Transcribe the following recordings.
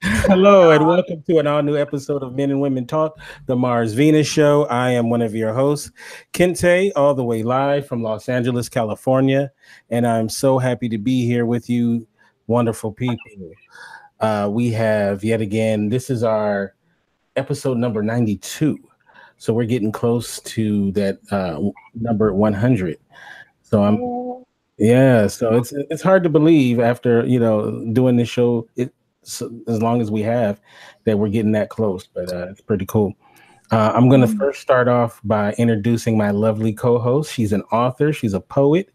Hello and welcome to an all-new episode of Men and Women Talk, the Mars Venus Show. I am one of your hosts, Kente, all the way live from Los Angeles, California, and I'm so happy to be here with you, wonderful people. We have yet again, this is our episode number 92, so we're getting close to that number 100. So it's hard to believe after doing this show as long as we have that we're getting that close, but it's pretty cool. I'm going to first start off by introducing my lovely co-host. She's an author, she's a poet,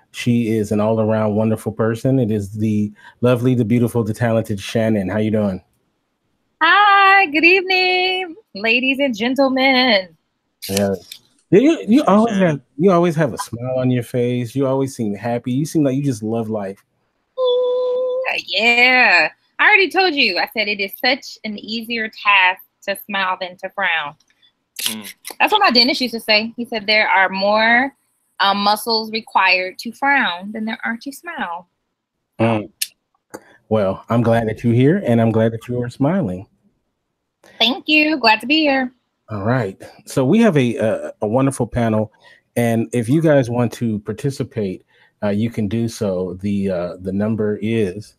she is an all-around wonderful person. It is the lovely, the beautiful, the talented Shannon. How you doing? Hi, good evening, ladies and gentlemen. Yeah. You always have a smile on your face. You always seem happy. You seem like you just love life. Yeah. I already told you. I said it is such an easier task to smile than to frown. That's what my dentist used to say. He said there are more muscles required to frown than there are to smile. Well, I'm glad that you're here, and I'm glad that you are smiling. Thank you. Glad to be here. All right. So we have a wonderful panel, and if you guys want to participate, you can do so. The number is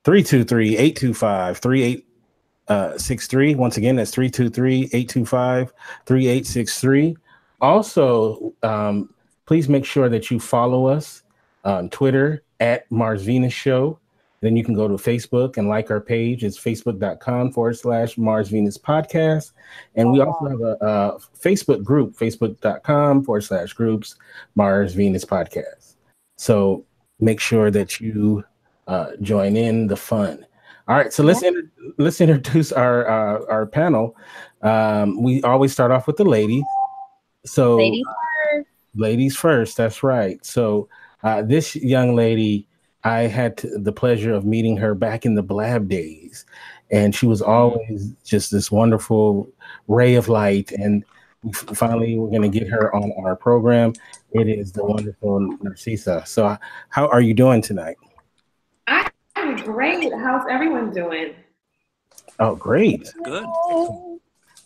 323-825-3863. Once again, that's 323-825-3863. Also, please make sure that you follow us on Twitter at Mars Venus Show. Then you can go to Facebook and like our page. It's facebook.com/Mars Venus Podcast. And we also have a Facebook group, facebook.com/groups Mars Venus Podcast. So make sure that you join in the fun. All right, so let's introduce our panel. We always start off with the ladies. So ladies first. That's right. So this young lady, I had the pleasure of meeting her back in the Blab days, and she was always just this wonderful ray of light. And finally, we're going to get her on our program. It is the wonderful Narcisa. So how are you doing tonight? I'm great. How's everyone doing? Oh, great. Good.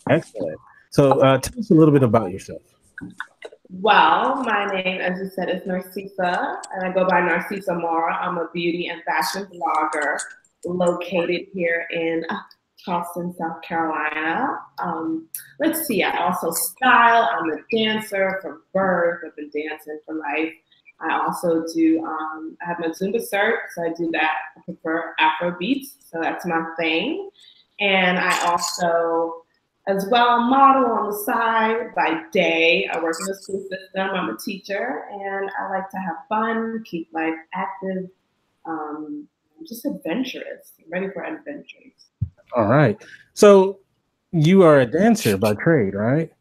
Excellent. So tell us a little bit about yourself. Well, my name, as you said, is Narcisa, and I go by Narcisa Mora. I'm a beauty and fashion blogger located here in Charleston, South Carolina. Let's see, I also style. I'm a dancer from birth. I've been dancing for life. I also do, I have my Zumba cert, so I do that. I prefer Afro beats, so that's my thing. And I also, as well, model on the side by day. I work in the school system. I'm a teacher, and I like to have fun, keep life active. I'm just adventurous. I'm ready for adventures. All right. So you are a dancer by trade, right?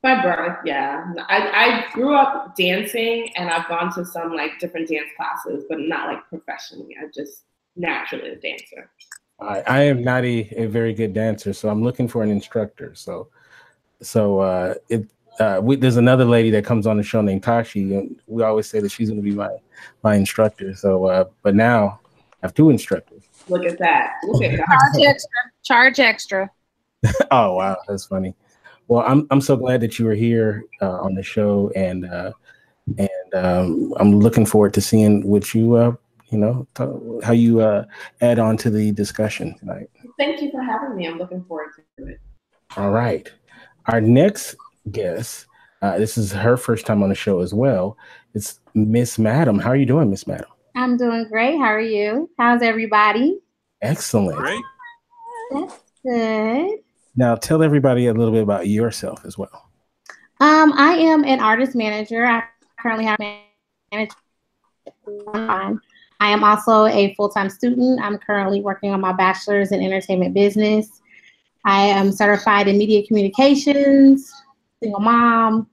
By birth, yeah. I grew up dancing, and I've gone to some like different dance classes, but not like professionally. I just naturally a dancer. I am not a very good dancer, so I'm looking for an instructor. There's another lady that comes on the show named Tashi, and we always say that she's going to be my instructor. So, but now I have two instructors. Look at that! Look at that! Charge extra. Oh wow, that's funny. Well, I'm so glad that you are here on the show, and I'm looking forward to seeing what you how you add on to the discussion tonight. Thank you for having me. I'm looking forward to it. All right. Our next guest, this is her first time on the show as well. It's Miss Madam. How are you doing, Miss Madam? I'm doing great. How are you? How's everybody? Excellent. Great. That's good. Now tell everybody a little bit about yourself as well. I am an artist manager. I currently have managed. I am also a full-time student. I'm currently working on my bachelor's in entertainment business. I am certified in media communications, single mom,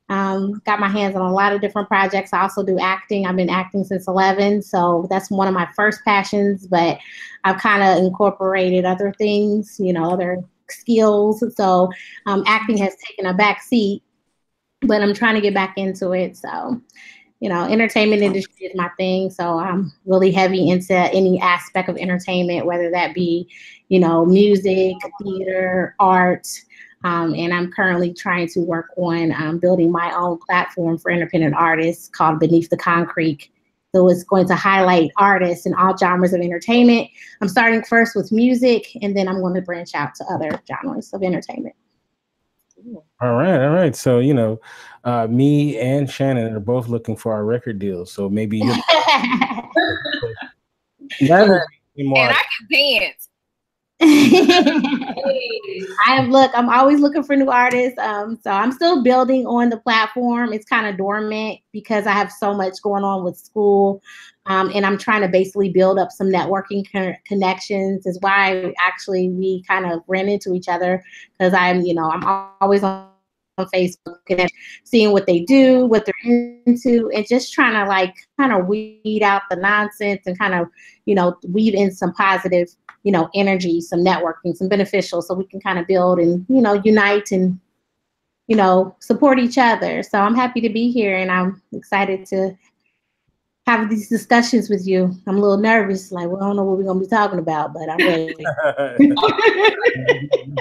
got my hands on a lot of different projects. I also do acting. I've been acting since 11, so that's one of my first passions, but I've kind of incorporated other things, other skills. So acting has taken a back seat. but I'm trying to get back into it. So, you know, entertainment industry is my thing. So I'm really heavy into any aspect of entertainment, whether that be, you know, music, theater, art. And I'm currently trying to work on building my own platform for independent artists called Beneath the Concrete. So it's going to highlight artists in all genres of entertainment. I'm starting first with music, and then I'm going to branch out to other genres of entertainment. All right. So, you know, me and Shannon are both looking for our record deals. So maybe you. And I can dance. I'm always looking for new artists. So I'm still building on the platform. It's kind of dormant because I have so much going on with school. And I'm trying to basically build up some networking connections. Is why actually we kind of ran into each other, because I'm always on Facebook and seeing what they do, what they're into, and just trying to kind of weed out the nonsense and kind of, weave in some positive, energy, some networking, some beneficial, so we can kind of build and, unite and, support each other. So I'm happy to be here, and I'm excited to have these discussions with you. I'm a little nervous, I don't know what we're going to be talking about, but I'm ready. We'll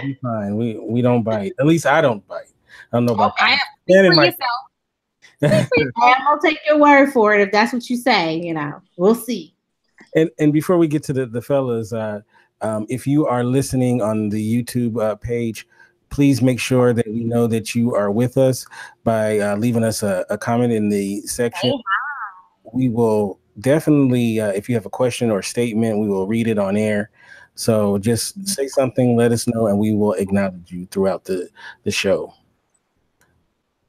be fine. We don't bite. At least I don't bite. I don't know about I am. For yourself. I'm gonna take your word for it if that's what you say. We'll see. And before we get to the fellas, if you are listening on the YouTube page, please make sure that we know that you are with us by leaving us a comment in the section. We will definitely, if you have a question or statement, we will read it on air. So just say something, let us know, and we will acknowledge you throughout the show.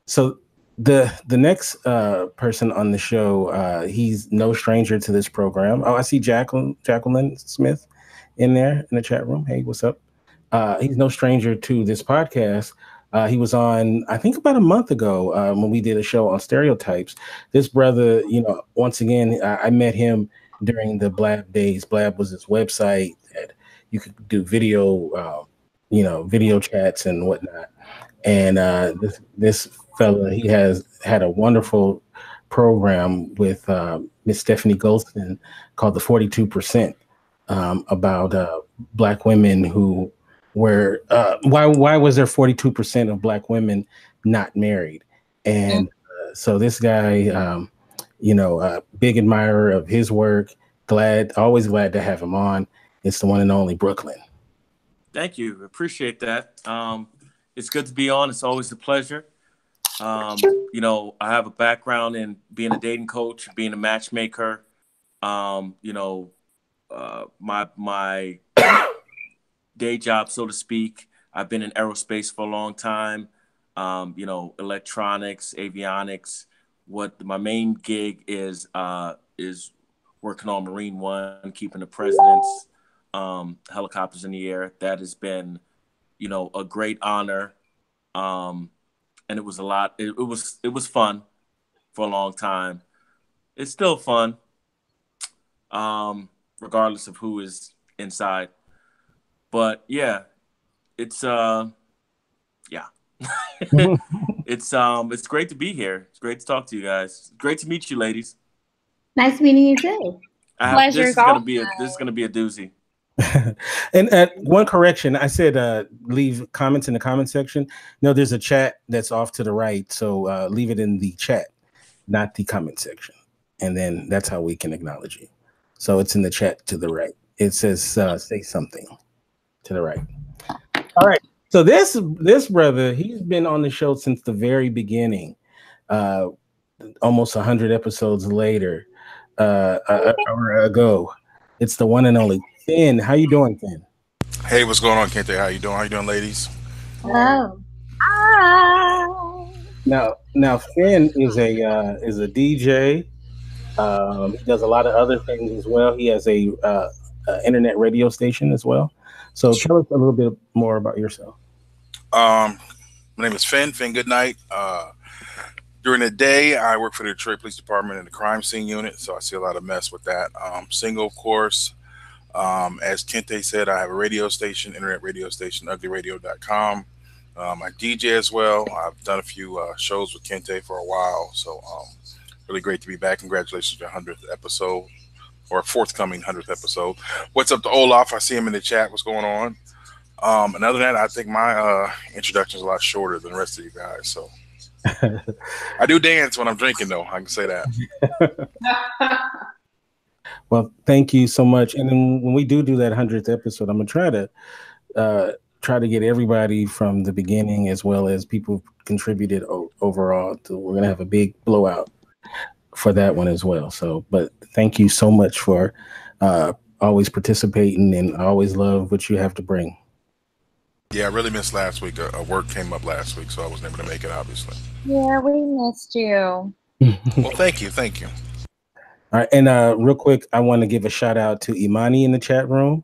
So the next person on the show, he's no stranger to this program. Oh, I see Jacqueline Smith in there in the chat room. Hey, what's up? He's no stranger to this podcast. He was on, I think, about a month ago when we did a show on stereotypes. This brother, once again, I met him during the Blab days. Blab was his website that you could do video, video chats and whatnot. And this fella, he has had a wonderful program with Miss Stephanie Goldston called the 42%, about Black women who were why was there 42% of Black women not married? And so this guy, big admirer of his work, always glad to have him on. It's the one and only Brooklyn. Thank you. Appreciate that. It's good to be on. It's always a pleasure. I have a background in being a dating coach, being a matchmaker. My day job, so to speak, I've been in aerospace for a long time. Electronics, avionics. What my main gig is working on Marine One, keeping the president's helicopters in the air. That has been, a great honor. And it was a lot. It was fun for a long time. It's still fun, regardless of who is inside. But yeah, it's it's great to be here. It's great to talk to you guys. Great to meet you, ladies. Nice meeting you too. Pleasure. This is gonna be a doozy. And one correction, I said leave comments in the comment section. No, there's a chat that's off to the right, so leave it in the chat, not the comment section, and then that's how we can acknowledge you. So it's in the chat to the right. It says say something to the right. All right. So this brother, he's been on the show since the very beginning. Almost 100 episodes later, ago. It's the one and only Finn. How you doing, Finn? Hey, what's going on, Kente? How you doing? How you doing, ladies? Hello. Hi. Now Finn is a DJ. He does a lot of other things as well. He has a internet radio station as well. So tell us a little bit more about yourself. My name is Finn Goodnight. During the day, I work for the Detroit Police Department in the crime scene unit, so I see a lot of mess with that. Single, of course. As Kente said, I have a radio station, internet radio station, uglyradio.com. I DJ as well. I've done a few shows with Kente for a while, so really great to be back. Congratulations on your 100th episode, or forthcoming 100th episode. What's up to Olaf? I see him in the chat. What's going on? And other than that, I think my introduction is a lot shorter than the rest of you guys. So I do dance when I'm drinking, though. I can say that. Well, thank you so much. And then when we do that 100th episode, I'm gonna try to get everybody from the beginning as well as people who contributed overall. We're gonna have a big blowout for that one as well. So, but thank you so much for always participating, and I always love what you have to bring. Yeah, I really missed last week. A work came up last week, so I wasn't able to make it, obviously. Yeah, we missed you. Well, thank you. All right, and real quick, I want to give a shout out to Imani in the chat room.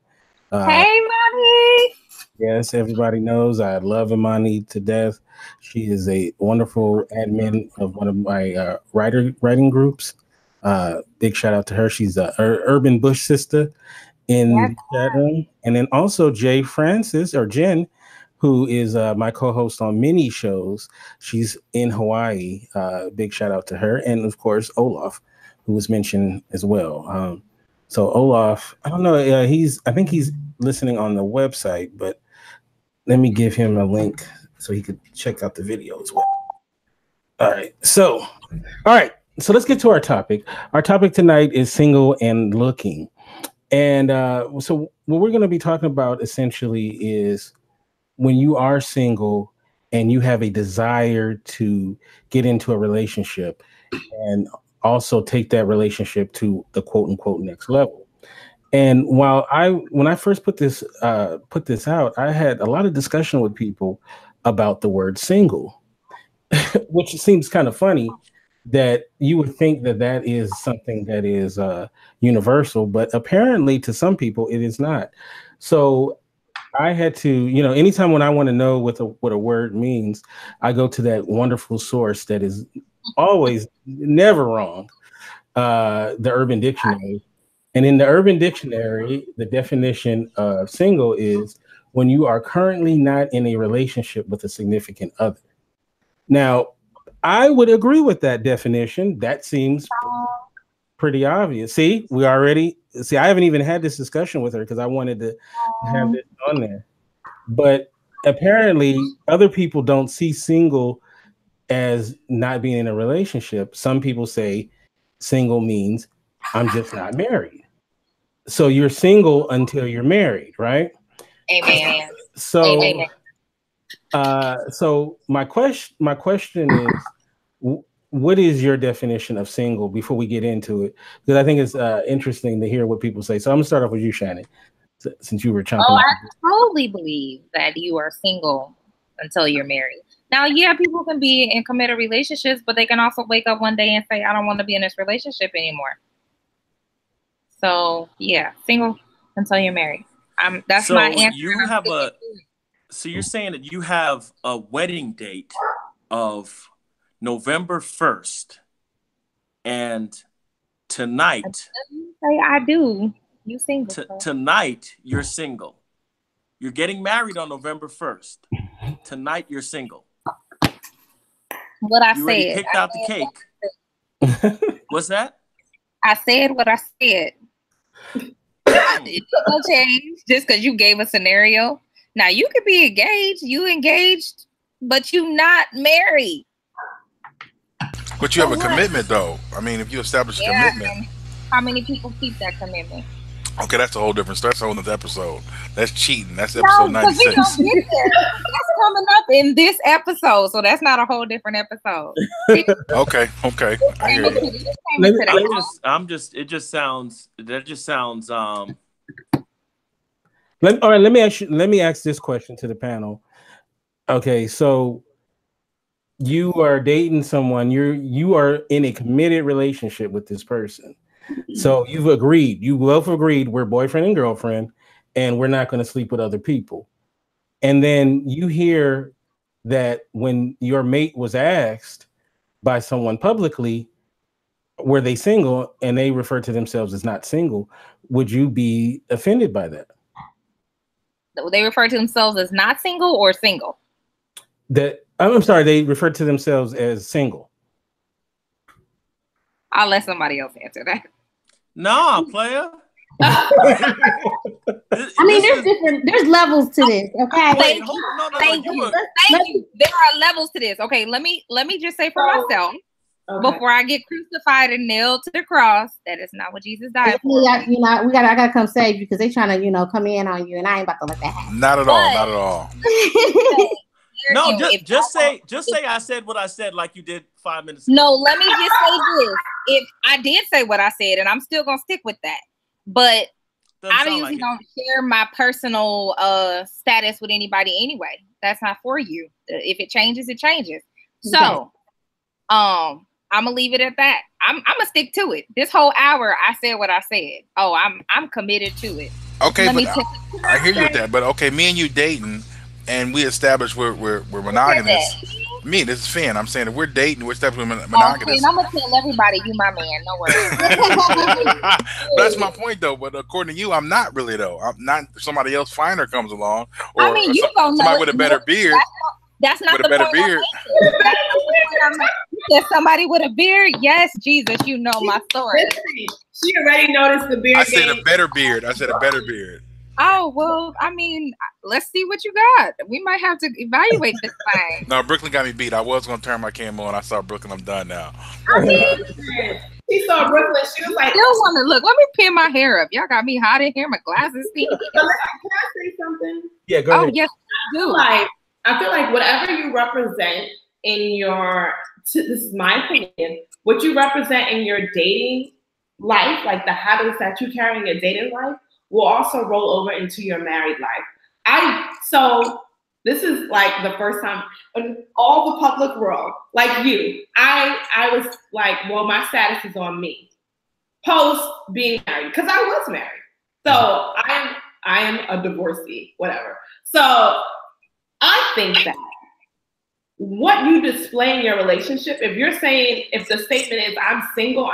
Hey, Imani. Yes, everybody knows I love Imani to death. She is a wonderful admin of one of my writing groups. Big shout out to her. She's a Urban Bush sister in the chat room. And then also Jen, who is my co-host on many shows. She's in Hawaii. Big shout out to her. And of course, Olaf, who was mentioned as well. So Olaf, I don't know. I think he's listening on the website, but let me give him a link so he could check out the video as well. All right. So let's get to our topic. Our topic tonight is single and looking. And so what we're going to be talking about essentially is when you are single and you have a desire to get into a relationship and also take that relationship to the quote unquote next level. And when I first put this out, I had a lot of discussion with people about the word single, which seems kind of funny that you would think that is something that is universal, but apparently to some people it is not. So I had to, anytime when I want to know what a word means, I go to that wonderful source that is always never wrong, the Urban Dictionary. And in the Urban Dictionary, the definition of single is when you are currently not in a relationship with a significant other. Now, I would agree with that definition. That seems pretty obvious. I haven't even had this discussion with her because I wanted to have this on there. But apparently, other people don't see single as not being in a relationship. Some people say single means I'm just not married. So you're single until you're married, right? Amen. So, Amen. So my question is, what is your definition of single before we get into it? Because I think it's interesting to hear what people say. So I'm gonna start off with you, Shannon, since you were chomping. Oh, I totally believe that you are single until you're married. Now, yeah, people can be in committed relationships, but they can also wake up one day and say, I don't want to be in this relationship anymore. So yeah, single until you're married. That's my answer. So you're saying that you have a wedding date of November 1st, and tonight. I do. You single. Tonight you're single. You're getting married on November 1st. Tonight you're single. What I you said. Picked out the cake. What's that? I said what I said. It will change just because you gave a scenario. Now you could be engaged, but you not married. But you have a commitment, though. I mean, if you establish a commitment. How many people keep that commitment? Okay, that's a whole different story. That's a whole other episode. That's cheating. That's episode 96. We don't get there. That's coming up in this episode, so that's not a whole different episode. Okay. I hear you. It just sounds. Let me ask this question to the panel. Okay, so you are dating someone. You are in a committed relationship with this person. So you both agreed we're boyfriend and girlfriend, and we're not going to sleep with other people. And then you hear that when your mate was asked by someone publicly, were they single, and they refer to themselves as not single, would you be offended by that? They refer to themselves as not single or single? I'm sorry, they refer to themselves as single. I'll let somebody else answer that. Nah, player. I mean, there's levels to this, okay? Thank you. There are levels to this. Okay, let me just say for myself, before I get crucified and nailed to the cross, that is not what Jesus died for. I gotta come save you because they trying to, come in on you, and I ain't about to let that happen. Not at all. No, just say I said what I said like you did 5 minutes ago. No, let me just say this. If I did say what I said, and I'm still gonna stick with that, but I usually don't share my personal status with anybody anyway. That's not for you. If it changes, it changes. So I'm gonna leave it at that. I'm gonna stick to it. This whole hour I said what I said. Oh, I'm committed to it. Okay, I hear you with that. But okay, me and you dating, and we established we're monogamous. Me, this is Finn. I'm saying if we're dating, we're establishing monogamous. Okay, I'm gonna tell everybody you my man. No worries. That's my point, though. But according to you, I'm not really though. I'm not. Somebody else finer comes along, or I mean, you don't know somebody with a better beard. That's not with the a better beard. There's somebody with a beard. Yes, Jesus, you know my story. She already noticed the beard. I said a better beard. Oh, well, I mean, let's see what you got. We might have to evaluate this thing. No, Brooklyn got me beat. I was going to turn my camera on. I saw Brooklyn. I'm done now. I mean, she saw Brooklyn. She was like, still want to look. Let me pin my hair up. Y'all got me hot in here. My glasses. Can I say something? Yeah, go ahead. Oh, yes, do. I feel like whatever you represent in your, this is my opinion, what you represent in your dating life, like the habits that you carry in your dating life, will also roll over into your married life. So this is like the first time in all the public world, like you, I was like, well, my status is on me post being married, because I was married. So I am a divorcee, whatever. So I think that what you display in your relationship, if you're saying, if the statement is I'm single,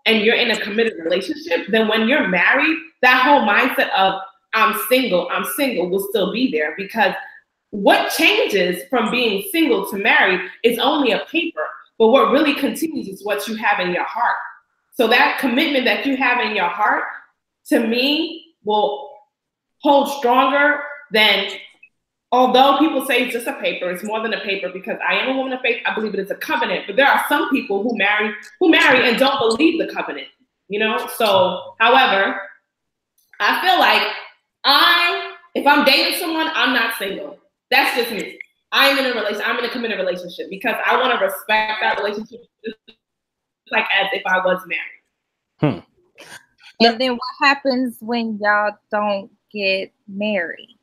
and you're in a committed relationship, then when you're married, that whole mindset of I'm single will still be there, because what changes from being single to married is only a paper, but what really continues is what you have in your heart. So that commitment that you have in your heart, to me, will hold stronger than, although people say it's just a paper, it's more than a paper, because I am a woman of faith. I believe it is a covenant, but there are some people who marry and don't believe the covenant, So, however, I feel like if I'm dating someone, I'm not single. That's just me. I'm in a committed relationship, because I want to respect that relationship just like as if I was married. And then what happens when y'all don't get married?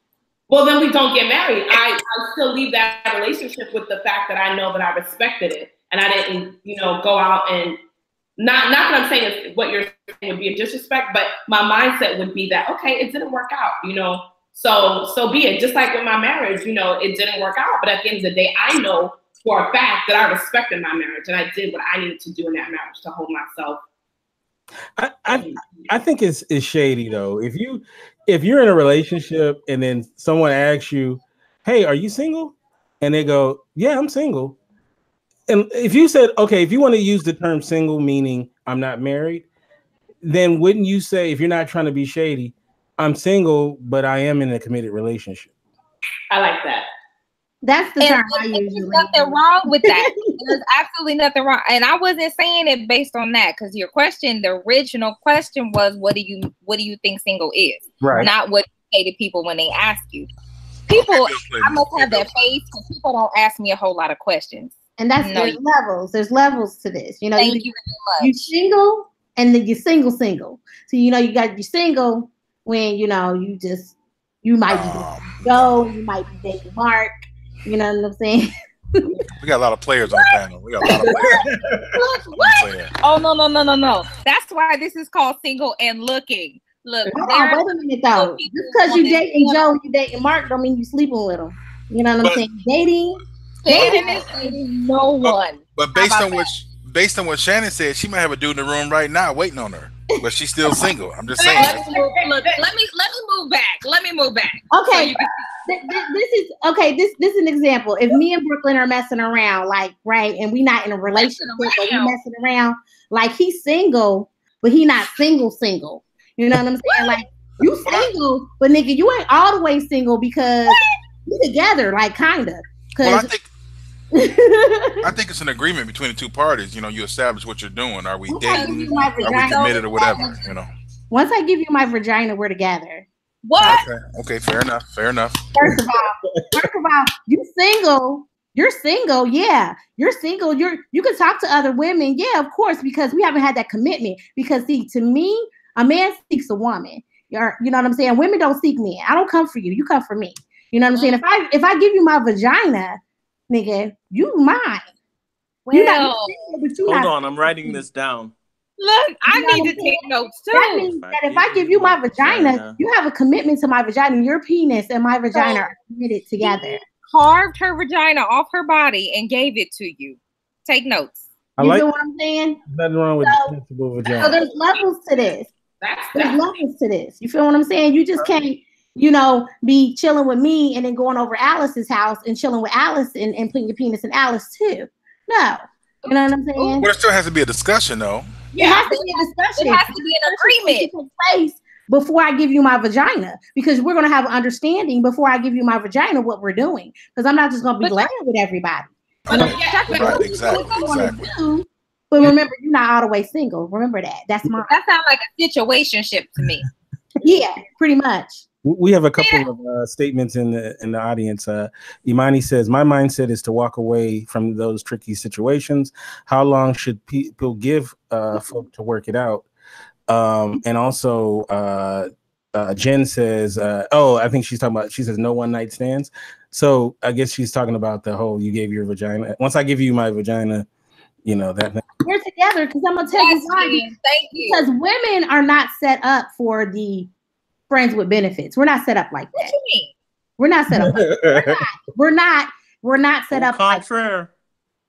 Well, then we don't get married. I still leave that relationship with the fact that I know that I respected it, and I didn't, go out and not that I'm saying it's what you're saying would be a disrespect, but my mindset would be that, okay, it didn't work out, so be it. Just like with my marriage, it didn't work out, but at the end of the day, I know for a fact that I respected my marriage, and I did what I needed to do in that marriage to hold myself. I think it's shady though. If you're in a relationship and then someone asks you, "Hey, are you single?" and they go, "Yeah, I'm single," and if you said, "Okay," if you want to use the term single meaning I'm not married, then wouldn't you say, if you're not trying to be shady, I'm single but I am in a committed relationship? I like that. That's the term I use. There's nothing wrong with that. There's absolutely nothing wrong. And I wasn't saying it based on that, because your question, the original question was, what do you think single is? Right. Not what you say to people when they ask you. People, I must have that face, because people don't ask me a whole lot of questions. And there's levels. There's levels to this. Thank you very much. You single, and then you're single. So you got your single when you might be Joe, you might be dating Mark. You know what I'm saying? We got a lot of players on the panel. We got a lot of players. What? Oh, no. That's why this is called single and looking. Look, wait a minute though. Just because you dating Joe and you dating Mark don't mean you sleeping with him. You know what I'm saying? Dating is no one. But based on what Shannon said, she might have a dude in the room right now waiting on her. but she's still single. I'm just saying. Let me move back. Okay, this is okay. This is an example. If me and Brooklyn are messing around, like right, and we not in a relationship, but we messing around, like he's single, but he not single. You know what I'm saying? Like you single, but nigga, you ain't all the way single because you together, like kinda. Well, I think it's an agreement between the two parties. You know, you establish what you're doing. Are we dating? Are we committed or whatever? You know. Once I give you my vagina, we're together. What? Okay, fair enough. First of all, you single. You're single, yeah. You're single. You can talk to other women, yeah, of course, because we haven't had that commitment. Because see, to me, a man seeks a woman. You know what I'm saying? Women don't seek men. I don't come for you. You come for me. You know what I'm saying? If I give you my vagina, nigga, you mine. Well, you're not single, but you hold not on, I'm writing this down. Look, I need to take notes too. That means that if I give you my vagina, you have a commitment to my vagina. Your penis and my vagina are committed together. Carved her vagina off her body and gave it to you. Take notes. You know what I'm saying? Nothing wrong with sensible vagina. So there's levels to this. There's levels to this. You feel what I'm saying? You just can't, be chilling with me and then going over Alice's house and chilling with Alice and putting your penis in Alice too. No. You know what I'm saying? But it still has to be a discussion though. It has to be a discussion. It has to be an agreement. Place before I give you my vagina, because we're going to have an understanding before I give you my vagina what we're doing. Because I'm not just going to be laying with everybody. Right, exactly. But remember, you're not all the way single. Remember that. That's mine. That sounds like a situationship to me. Yeah, pretty much. We have a couple of statements in the audience. Imani says, my mindset is to walk away from those tricky situations. How long should people give folk to work it out? And also Jen says, I think she says no one night stands. So I guess she's talking about the whole, you gave your vagina. Once I give you my vagina, that. We're together because I'm going to tell you why. Thank you. Because women are not set up for the friends with benefits. We're not set up like that. What you mean? We're not set up like that. We're not set up like that.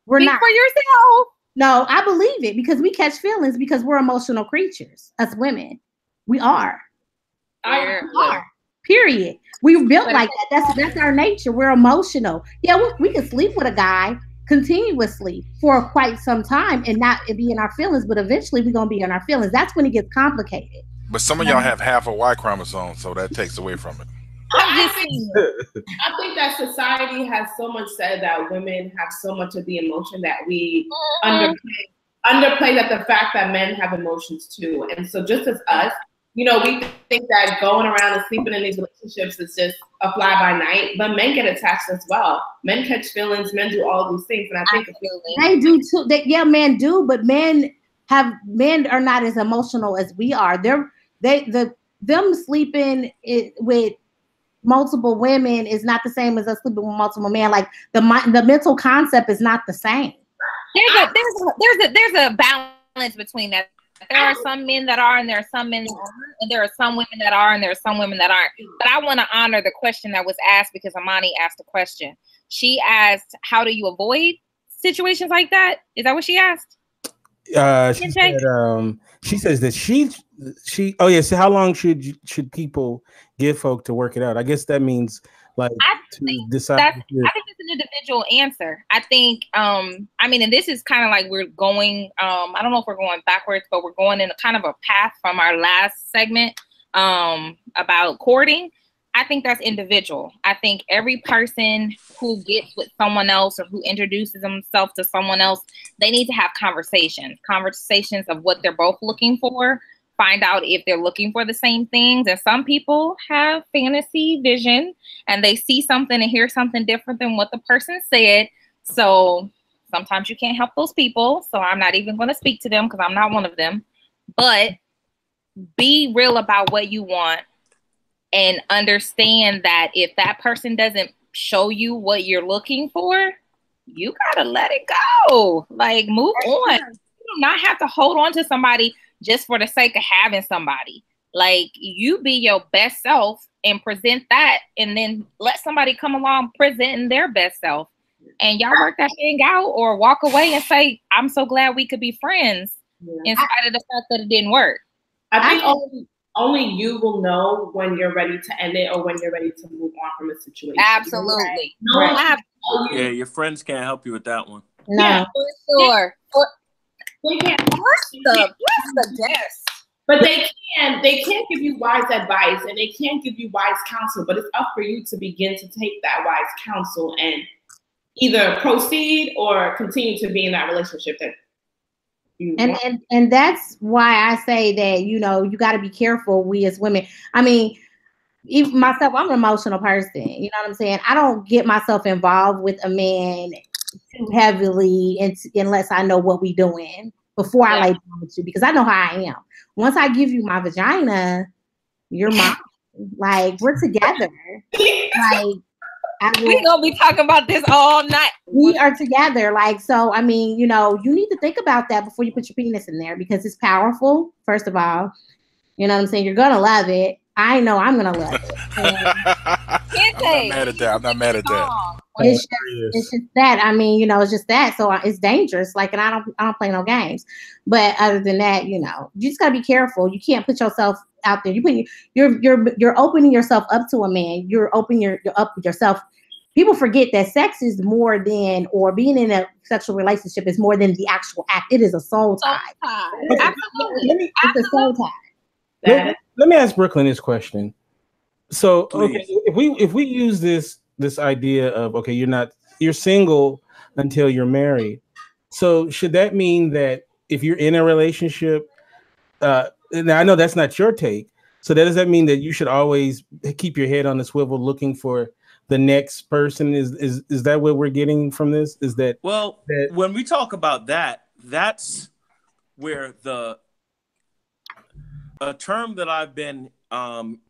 We're Speak not. for yourself. No, I believe it because we catch feelings because we're emotional creatures. Us women. We are. We are. Period. We were built like that. That's our nature. We're emotional. Yeah, we can sleep with a guy continuously for quite some time and not be in our feelings, but eventually we're going to be in our feelings. That's when it gets complicated. But some of y'all have half a Y chromosome, so that takes away from it. I think that society has so much said that women have so much of the emotion that we underplay that the fact that men have emotions too. And so just as us, we think that going around and sleeping in these relationships is just a fly by night, but men get attached as well. Men catch feelings, men do all these things. And I think they do too. Men do, but men are not as emotional as we are. Them sleeping with multiple women is not the same as us sleeping with multiple men. Like the mental concept is not the same. There's a balance between that. There are some men that are, and there are some men that aren't, and there are some women that are, and there are some women that aren't. But I want to honor the question that was asked because Imani asked the question. She asked, "How do you avoid situations like that?" Is that what she asked? She says that she. Oh yes. Yeah, so how long should people give folk to work it out? I guess that means decide. I think it's an individual answer. I think, and this is kind of like we're going, I don't know if we're going backwards, but we're going in a kind of a path from our last segment about courting. I think that's individual. I think every person who gets with someone else or who introduces himself to someone else, they need to have conversations of what they're both looking for. Find out if they're looking for the same things. And some people have fantasy vision and they see something and hear something different than what the person said. So sometimes you can't help those people. So I'm not even going to speak to them because I'm not one of them. But be real about what you want and understand that if that person doesn't show you what you're looking for, you got to let it go. Like, move on. You do not have to hold on to somebody just for the sake of having somebody. Like, you be your best self and present that, and then let somebody come along presenting their best self, and y'all work that thing out, or walk away and say, I'm so glad we could be friends, in spite of the fact that it didn't work. I think only you will know when you're ready to end it or when you're ready to move on from a situation. Absolutely. No one can tell you. Yeah, your friends can't help you with that one. No. Yeah. For sure. They can't. What's the guess? But they can't give you wise advice and they can't give you wise counsel, but it's up for you to begin to take that wise counsel and either proceed or continue to be in that relationship that you want. And that's why I say that, you know, you got to be careful, we as women. I mean, even myself, I'm an emotional person. You know what I'm saying? I don't get myself involved with a man too heavily unless I know what we doing before I lay down with you, because I know how I am. Once I give you my vagina, you're mine. Like, we're together. Like, We're gonna be talking about this all night. We are together. Like, so, I mean, you know, you need to think about that before you put your penis in there, because it's powerful, first of all. You know what I'm saying? You're gonna love it. I know I'm gonna love it. I'm not mad at that. I'm not mad at that. It's just that. I mean, you know, it's just that. So it's dangerous. Like, and I don't play no games. But other than that, you know, you just gotta be careful. You can't put yourself out there. You're opening yourself up to a man. You're opening up yourself. People forget that sex is more than, or being in a sexual relationship is more than the actual act. It is a soul tie. Absolutely. It's a soul tie. Let me ask Brooklyn this question. So, Please. okay, if we use this idea of, okay, you're single until you're married. So should that mean that if you're in a relationship, now I know that's not your take. So does that mean that you should always keep your head on the swivel looking for the next person? Is that what we're getting from this? Is that when we talk about that, that's where a term that I've been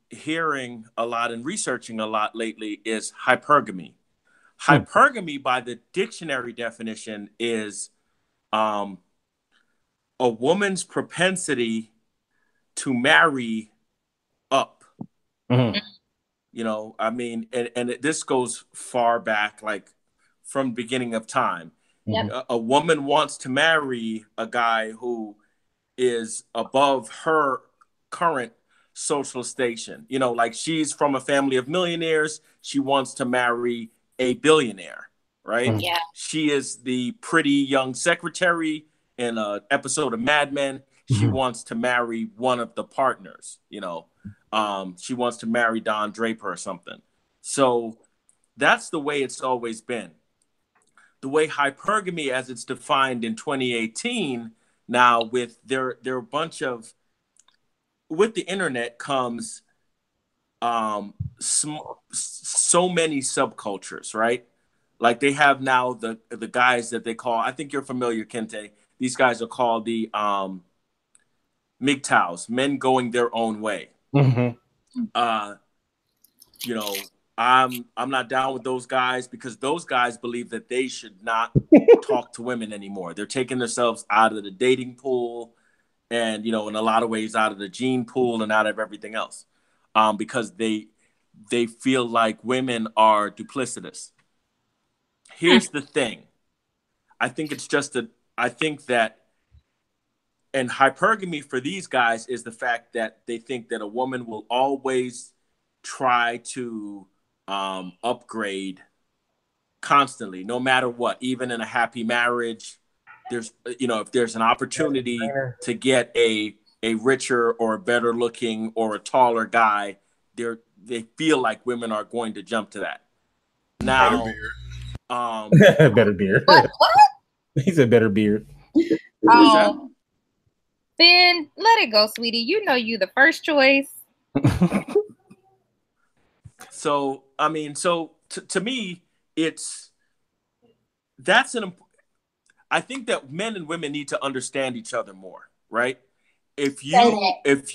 hearing a lot and researching a lot lately is hypergamy. Hypergamy, by the dictionary definition, is a woman's propensity to marry up. Mm-hmm. You know, I mean, and this goes far back, like from the beginning of time. Yep. A woman wants to marry a guy who is above her current social station. You know, like she's from a family of millionaires. She wants to marry a billionaire, right? Yeah. She is the pretty young secretary in an episode of Mad Men. She wants to marry one of the partners, you know. She wants to marry Don Draper or something. So that's the way it's always been. The way hypergamy, as it's defined in 2018, now with there are a bunch of, with the internet comes so many subcultures, right? Like they have now the guys that they call, I think you're familiar, Kente. These guys are called the MGTOWs, men going their own way. Mm-hmm. You know, I'm not down with those guys because those guys believe that they should not talk to women anymore. They're taking themselves out of the dating pool and, you know, in a lot of ways out of the gene pool and out of everything else, because they feel like women are duplicitous. Here's the thing. I think that and hypergamy for these guys is the fact that they think that a woman will always try to upgrade constantly, no matter what. Even in a happy marriage, there's, you know, if there's an opportunity to get a richer or a better looking or a taller guy, they feel like women are going to jump to that. Now, better beard. What? He said better beard. Then let it go, sweetie. You know you the first choice. So, I mean, to me, I think that men and women need to understand each other more, right? If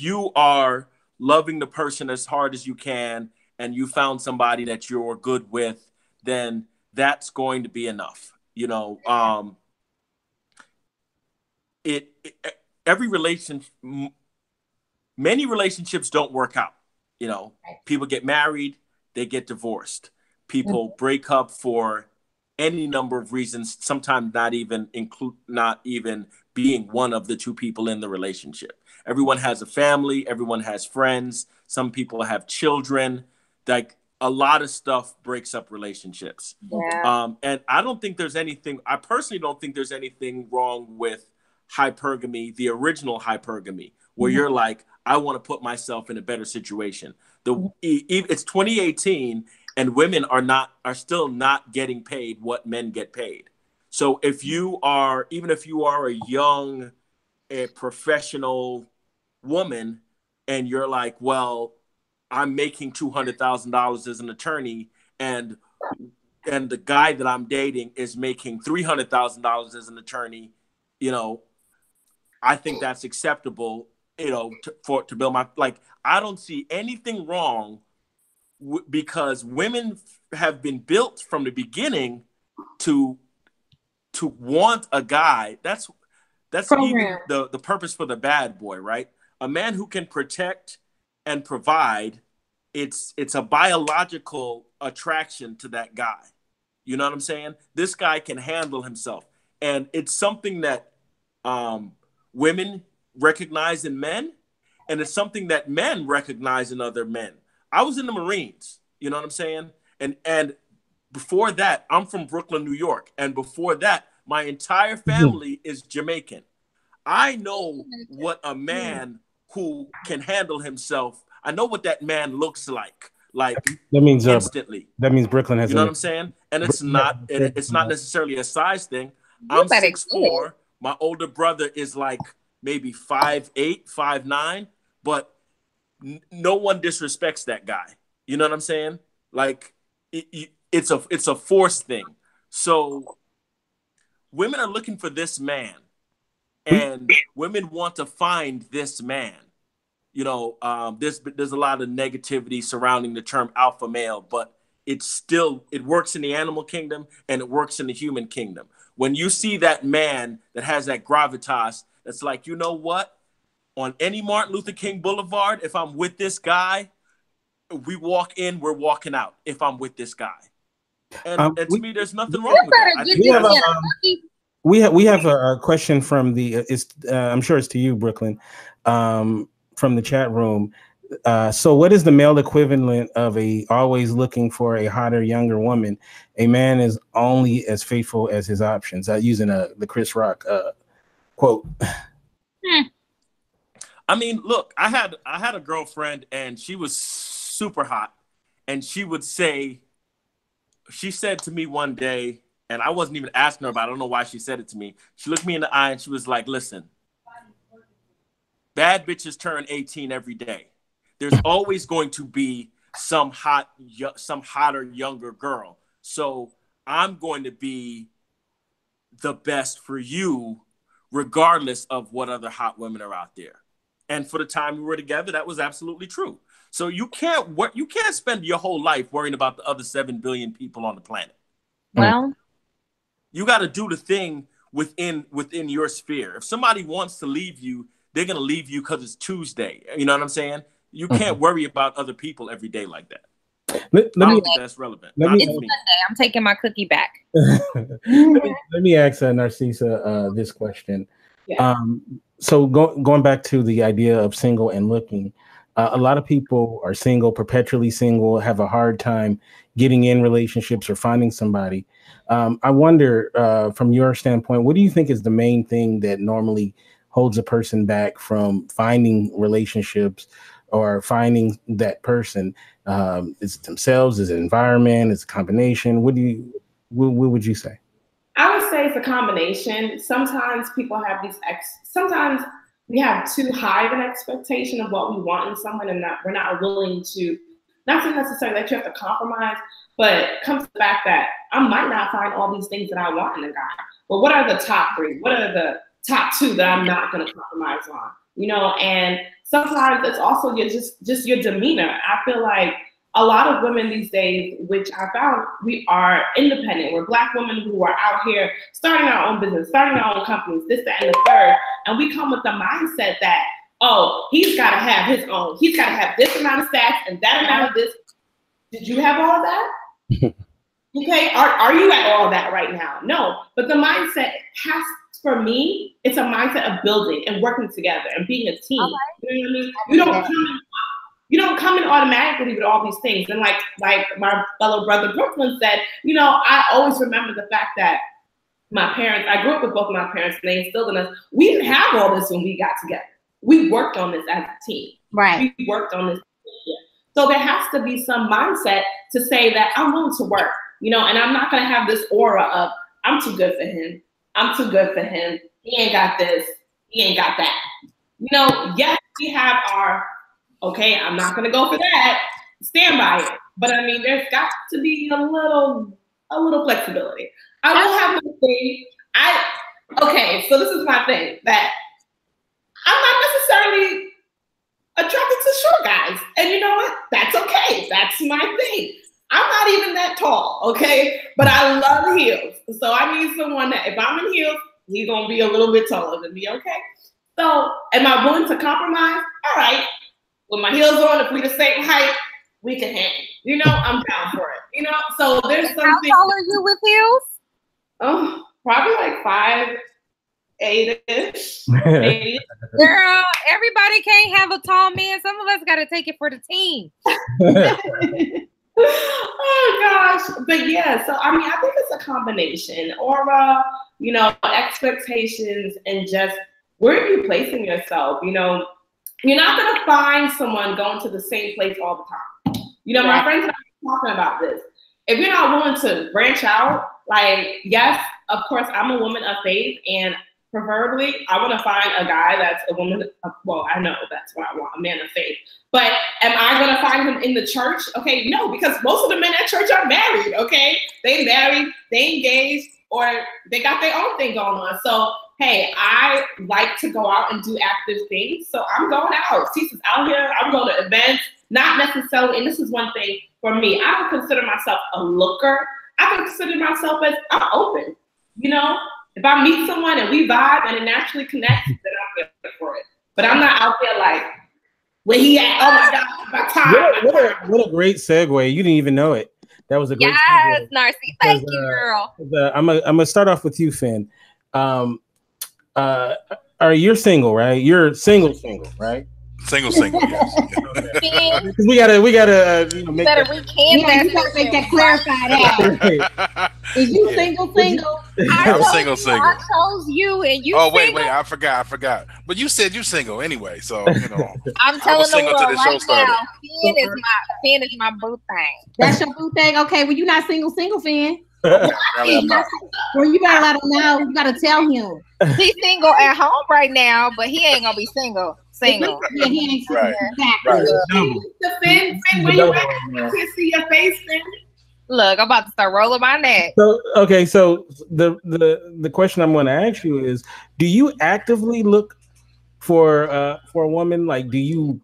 you are loving the person as hard as you can and you found somebody that you're good with, then that's going to be enough. You know, many relationships don't work out. You know, people get married, they get divorced. People break up for any number of reasons, sometimes not even being one of the two people in the relationship. Everyone has a family, everyone has friends, some people have children. Like, a lot of stuff breaks up relationships. Yeah. And I personally don't think there's anything wrong with hypergamy, the original hypergamy, where you're like, I want to put myself in a better situation. It's 2018 and women are still not getting paid what men get paid. So even if you are a young, professional woman and you're like, well, I'm making $200,000 as an attorney, and the guy that I'm dating is making $300,000 as an attorney, I think that's acceptable, to build my, like, I don't see anything wrong because women have been built from the beginning to want a guy. That's even the purpose for the bad boy, right? A man who can protect and provide, it's a biological attraction to that guy. You know what I'm saying? This guy can handle himself. And it's something that women recognize in men, and it's something that men recognize in other men. I was in the Marines, you know what I'm saying? And before that, I'm from Brooklyn, New York. And before that, my entire family is Jamaican. I know what a man who can handle himself, I know what that man looks like that means instantly. That means Brooklyn has, you know what I'm saying? And it's not necessarily a size thing. I'm 6'4". My older brother is like maybe 5'8", 5'9", but no one disrespects that guy. You know what I'm saying? Like, it's a force thing. So women are looking for this man, and women want to find this man. There's a lot of negativity surrounding the term alpha male, but it works in the animal kingdom and it works in the human kingdom. When you see that man that has that gravitas, that's like, you know what? On any Martin Luther King Boulevard, if I'm with this guy, we walk in, we're walking out if I'm with this guy. And to me, there's nothing wrong with that. We have a question from I'm sure it's to you, Brooklyn, from the chat room. So what is the male equivalent of always looking for a hotter, younger woman? A man is only as faithful as his options. Using the Chris Rock quote. I mean, look, I had a girlfriend and she was super hot, and she said to me one day, and I wasn't even asking her about it, I don't know why she said it to me. She looked me in the eye and she was like, listen, bad bitches turn 18 every day. There's always going to be some hotter, younger girl. So I'm going to be the best for you, regardless of what other hot women are out there. And for the time we were together, that was absolutely true. So you can't spend your whole life worrying about the other 7 billion people on the planet. Well, you got to do the thing within your sphere. If somebody wants to leave you, they're going to leave you because it's Tuesday. You know what I'm saying? You can't worry about other people every day like that. That's relevant. It's Sunday. I'm taking my cookie back. let me ask Narcissa this question. Yeah. So going back to the idea of single and looking, a lot of people are single, perpetually single, have a hard time getting in relationships or finding somebody. I wonder, from your standpoint, what do you think is the main thing that normally holds a person back from finding relationships or finding that person? Is it themselves? Is it environment? Is it a combination? What would you say? I would say it's a combination. Sometimes people have sometimes we have too high of an expectation of what we want in someone, and we're not willing to, not to necessarily that you have to compromise, but it comes to the fact that I might not find all these things that I want in a guy. But what are the top 3? What are the top 2 that I'm not going to compromise on? And sometimes it's also just your demeanor. I feel like a lot of women these days, which I found, we are independent. We're Black women who are out here starting our own business, starting our own companies, this, that, and the third. And we come with the mindset that, oh, he's got to have his own. He's got to have this amount of stats and that amount of this. Did you have all of that? Okay, are you at all that right now? No, but the mindset has, for me, it's a mindset of building and working together and being a team. Right. You know what I mean? You don't come in automatically with all these things. And like my fellow brother Brooklyn said, you know, I always remember the fact that my parents, I grew up with both my parents, and they instilled in us, we didn't have all this when we got together. We worked on this as a team. Right. We worked on this together. So there has to be some mindset to say that I'm willing to work, you know, and I'm not going to have this aura of I'm too good for him. I'm too good for him. He ain't got this. He ain't got that. You know, yes, we have our, okay, I'm not going to go for that. Stand by it. But I mean, there's got to be a little flexibility. I will have my thing. Okay, so this is my thing, that I'm not necessarily attracted to short guys. And you know what? That's okay. That's my thing. I'm not even that tall, okay? But I love heels. So I need someone that if I'm in heels, he's gonna be a little bit taller than me, okay? So am I willing to compromise? All right. With my heels on, if we the same height, we can hang. You know, I'm down for it. You know, so there's something. How tall are you with heels? Oh, probably like 5'8"-ish. Girl, everybody can't have a tall man. Some of us got to take it for the team. Oh gosh, but yeah. So I mean, I think it's a combination, aura, you know, expectations, and just where are you placing yourself? You know, you're not gonna find someone going to the same place all the time. You know, my friends and I are talking about this. If you're not willing to branch out, like, yes, of course, I'm a woman of faith, and preferably, I want to find a guy that's a woman of, well, I know that's what I want, a man of faith. But am I going to find him in the church? Okay, no, because most of the men at church are married, okay? They married, they engaged, or they got their own thing going on. So, hey, I like to go out and do active things. So I'm going out. Cisa's out here. I'm going to events. Not necessarily, and this is one thing for me, I don't consider myself a looker. I consider myself as I'm open. You know, if I meet someone and we vibe and it naturally connects, then I'm good for it. But I'm not out there like, where he at? Oh my God, my time. What a great segue. You didn't even know it. That was a great segue. Narcy. Thank you, girl. I'm gonna start off with you, Finn. You're single, right? You're single, right? Single, yes. we gotta make that. You gotta make that clarified. Is you single? I'm single. I chose you, and you. Oh wait, I forgot. But you said you single anyway, so you know. I'm telling the world right now, Finn is my boo thing. That's your boo thing. Okay, well, you're not single, Finn. Well, you gotta let him know. You gotta tell him. He's single at home right now, but he ain't gonna be single. Yeah, he ain't single. Right. The Finn, where you at? I can't see your face, Finn. Look, I'm about to start rolling my neck. So the question I'm going to ask you is: do you actively look for a woman? Like, do you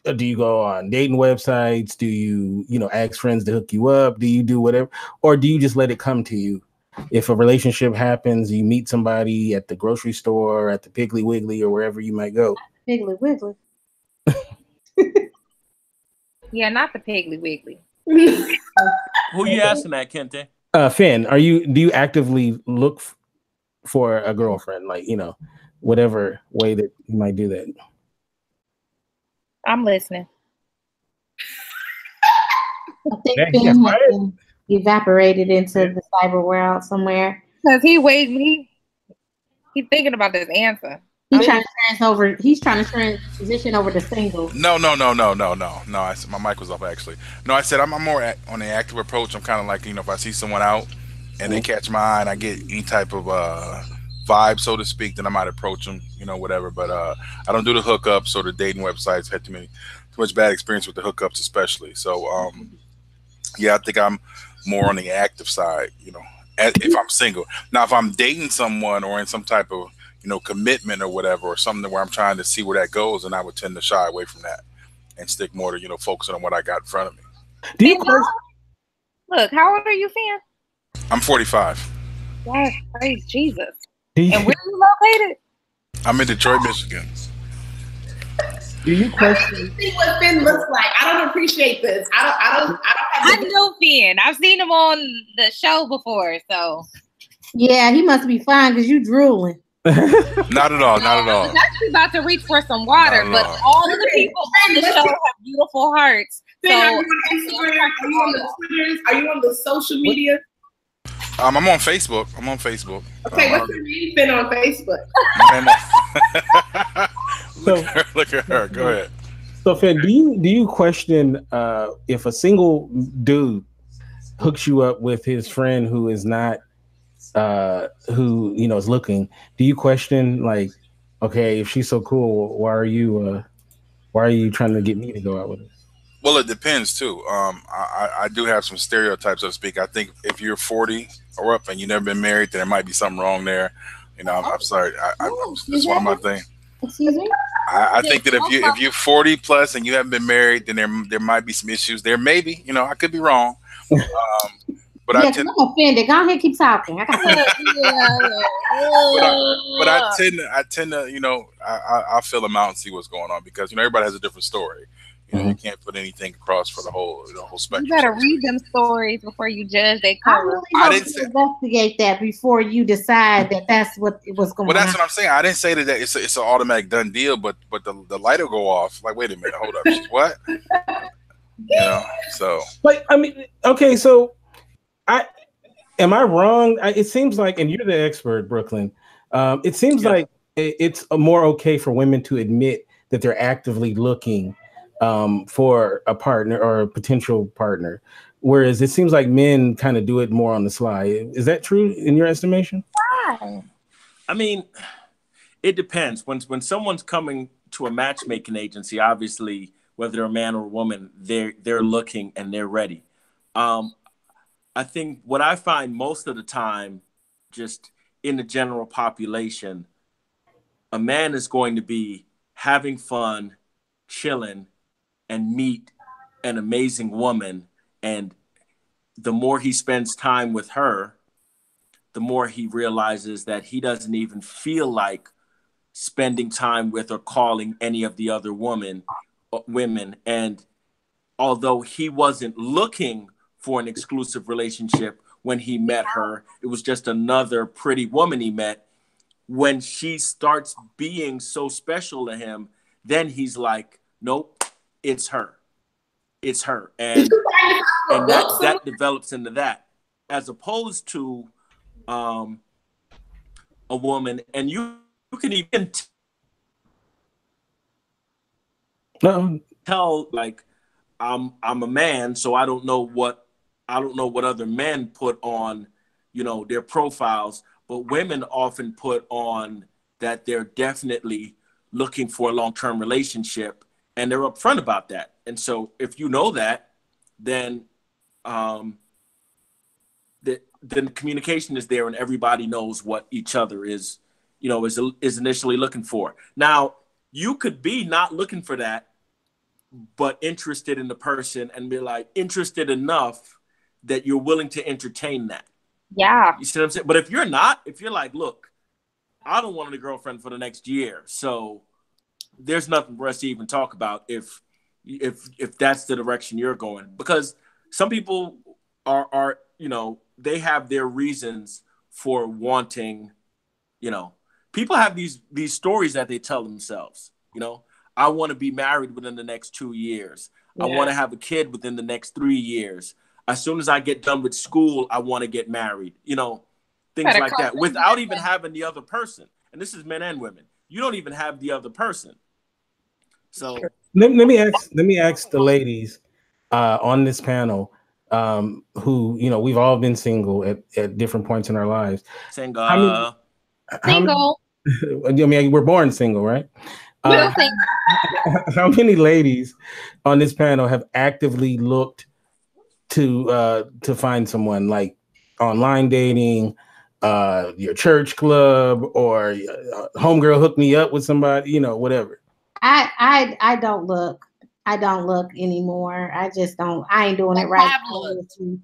go on dating websites? Do you ask friends to hook you up? Do you do whatever, or do you just let it come to you? If a relationship happens, you meet somebody at the grocery store, at the Piggly Wiggly, or wherever you might go. Piggly Wiggly. Yeah, not the Piggly Wiggly. Who you asking that, Kente? Finn, do you actively look for a girlfriend? Like, whatever way that you might do that. I'm listening. I think Finn evaporated into the cyber world somewhere. Because he's thinking about this answer. He's trying to transition over to single. No. My mic was off actually. No, I said I'm more on the active approach. I'm kind of like, if I see someone out and they catch my eye and I get any type of vibe, so to speak, then I might approach them, whatever. But I don't do the hookups or the dating websites. Had too much bad experience with the hookups, especially. So yeah, I think I'm more on the active side, if I'm single. Now, if I'm dating someone or in some type of commitment or whatever, or something where I'm trying to see where that goes, and I would tend to shy away from that and stick more to, focusing on what I got in front of me. Look, how old are you, Finn? I'm 45. Yes, praise Jesus. And where are you located? I'm in Detroit, Michigan. Do you question? See what Finn looks like. I don't appreciate this. I don't have I know Finn. I've seen him on the show before, so. Yeah, he must be fine because you drooling. Not at all. Not at all. I was actually about to reach for some water, but all of the people on the show have beautiful hearts. So, are you on Instagram? Are you on the Twitters? Are you on the social media? I'm on Facebook. Okay, what's your name? Been on Facebook. Look at her. Go ahead. So, Finn, do you question if a single dude hooks you up with his friend who is not, who is looking? Do you question, like, okay, if she's so cool, why are you trying to get me to go out with her? Well, it depends too. I do have some stereotypes, so to speak. I think if you're 40 or up and you've never been married, then there might be something wrong there. I'm sorry. That's one of my things. Excuse me? I think that if you're 40 plus and you haven't been married, then there might be some issues there. Maybe, I could be wrong. But I'm offended. Go ahead, keep talking. I tend to, I feel them out and see what's going on because everybody has a different story. You can't put anything across for the whole spectrum. You better read them stories before you judge they cover. I didn't investigate that before you decide that that's what it was going on. Well, that's what I'm saying. I didn't say that it's an automatic done deal, but the light will go off. Like, wait a minute, hold up, she's what? So. Like, I mean, okay, so am I wrong? It seems like, and you're the expert, Brooklyn. It seems like it's more okay for women to admit that they're actively looking for a partner or a potential partner, whereas it seems like men kind of do it more on the sly. Is that true in your estimation? I mean, it depends. When someone's coming to a matchmaking agency, obviously, whether they're a man or a woman, they're looking and they're ready. I think what I find most of the time, just in the general population, a man is going to be having fun, chilling, and meet an amazing woman. And the more he spends time with her, the more he realizes that he doesn't even feel like spending time with or calling any of the other women. And although he wasn't looking for an exclusive relationship when he met her, it was just another pretty woman he met. When she starts being so special to him, then he's like, nope, it's her. It's her. And that develops into that, as opposed to a woman. And you can even tell, like, I'm a man, so I don't know what other men put on, their profiles. But women often put on that they're definitely looking for a long-term relationship, and they're upfront about that. And so if you know that, then the communication is there, and everybody knows what each other is initially looking for. Now, you could be not looking for that, but interested in the person, and be like interested enough that you're willing to entertain that. Yeah. You see what I'm saying? But if you're like, look, I don't want a girlfriend for the next year, so there's nothing for us to even talk about if that's the direction you're going. Because some people are they have their reasons for wanting, people have these stories that they tell themselves, I want to be married within the next 2 years. Yeah. I want to have a kid within the next 3 years. As soon as I get done with school, I want to get married, things like that, without even having the other person. And this is men and women. You don't even have the other person. So let me ask the ladies on this panel, who, we've all been single at different points in our lives. Single. I mean, we're born single, right? How many ladies on this panel have actively looked to find someone, like online dating, your church club, or homegirl hook me up with somebody, whatever? I don't look. I don't look anymore. I just don't. I ain't doing it right.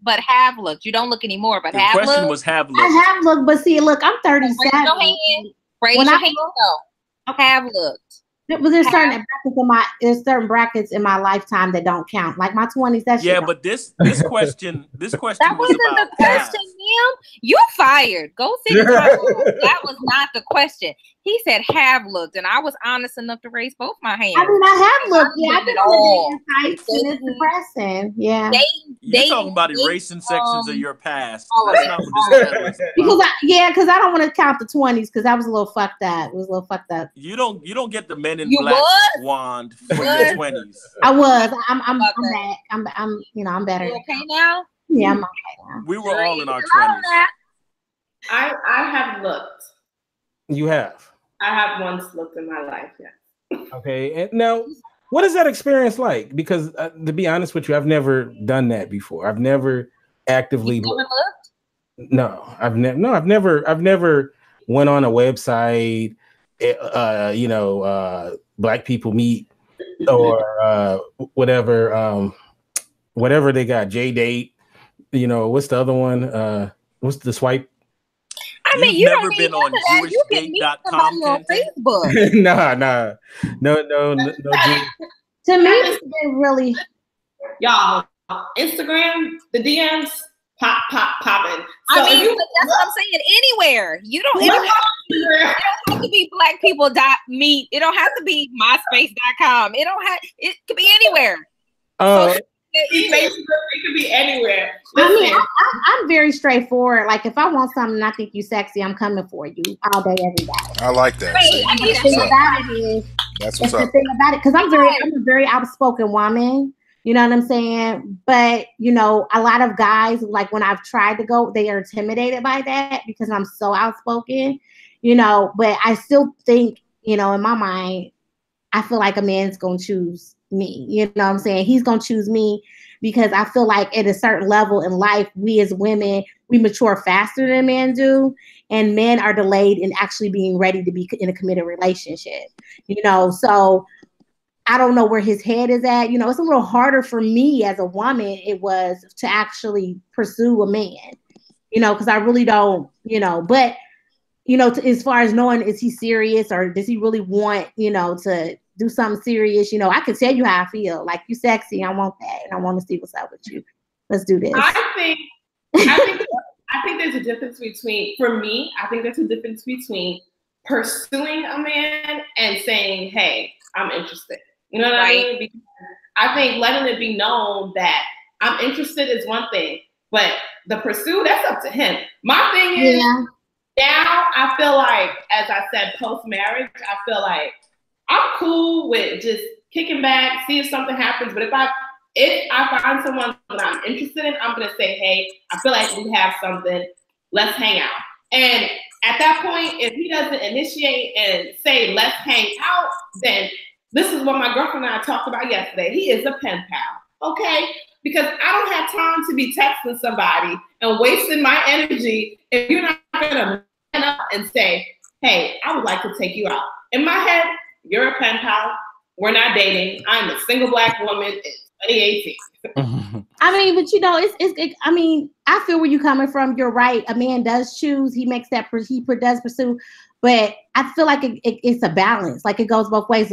But have looked. You don't look anymore, but have looked. The question was have looked. I have looked, but see, look, I'm 37. Raise your hand. Raise your hand. Go. Have looked. But there's certain brackets in my lifetime that don't count. Like my 20s, that's but this question that was wasn't about the question, Mim. You're fired. Go sit down. That was not the question. He said have looked, and I was honest enough to raise both my hands. I mean, I have looked. Yeah, I've been on the dating sites, and it's depressing. Yeah. You're talking about erasing sections of your past. That's not what this was about. Because I don't want to count the 20s because that was a little fucked up. It was a little fucked up. You don't get the Men in Black wand for your 20s. I was. I'm back. I'm better. You okay now? Yeah, I'm okay now. We were all in our 20s. I have looked. You have. I have once looked in my life, yeah. Okay, and now, what is that experience like? Because to be honest with you, I've never done that before. I've never actively looked. No, I've never went on a website. Black People Meet or whatever they got. JDate. What's the other one? What's the swipe? I mean, you've never been on JewishDate.com on Facebook. No. To me, it's been really y'all. Instagram, the DMs popping. So I mean, that's what I'm saying. Anywhere you don't. It don't have to be Black People Meet. It don't have to be MySpace.com. It don't have. It could be anywhere. Facebook, it could be anywhere. Listen. I mean, I'm very straightforward. Like if I want something and I think you sexy, I'm coming for you all day, every day. I like that. That's what's up. The thing about it, because I'm a very outspoken woman. You know what I'm saying? But a lot of guys, like when I've tried to go, they are intimidated by that because I'm so outspoken. But I still think, in my mind, I feel like a man's gonna choose me. You know what I'm saying? He's gonna choose me because I feel like at a certain level in life, we as women, we mature faster than men do, and men are delayed in actually being ready to be in a committed relationship. So I don't know where his head is at. It's a little harder for me as a woman. It was to actually pursue a man, because I really don't, but as far as knowing, is he serious or does he really want, to do something serious? I can tell you how I feel. Like, you sexy, I want that, and I want to see what's up with you. Let's do this. I think there's a difference between, for me, I think there's a difference between pursuing a man and saying, hey, I'm interested. You know what I mean? Because I think letting it be known that I'm interested is one thing, but the pursuit, that's up to him. My thing is, now I feel like, as I said, post-marriage, I feel like I'm cool with just kicking back, see if something happens. But if I find someone that I'm interested in, I'm gonna say, hey, I feel like we have something, let's hang out. And at that point, if he doesn't initiate and say, let's hang out, then this is what my girlfriend and I talked about yesterday. He is a pen pal, okay? Because I don't have time to be texting somebody and wasting my energy if you're not gonna man up and say, hey, I would like to take you out. In my head, you're a pen pal. We're not dating. I'm a single Black woman in 2018. I mean, but I mean, I feel where you're coming from. You're right. A man does choose. He makes that. He does pursue. But I feel like it's a balance. Like, it goes both ways.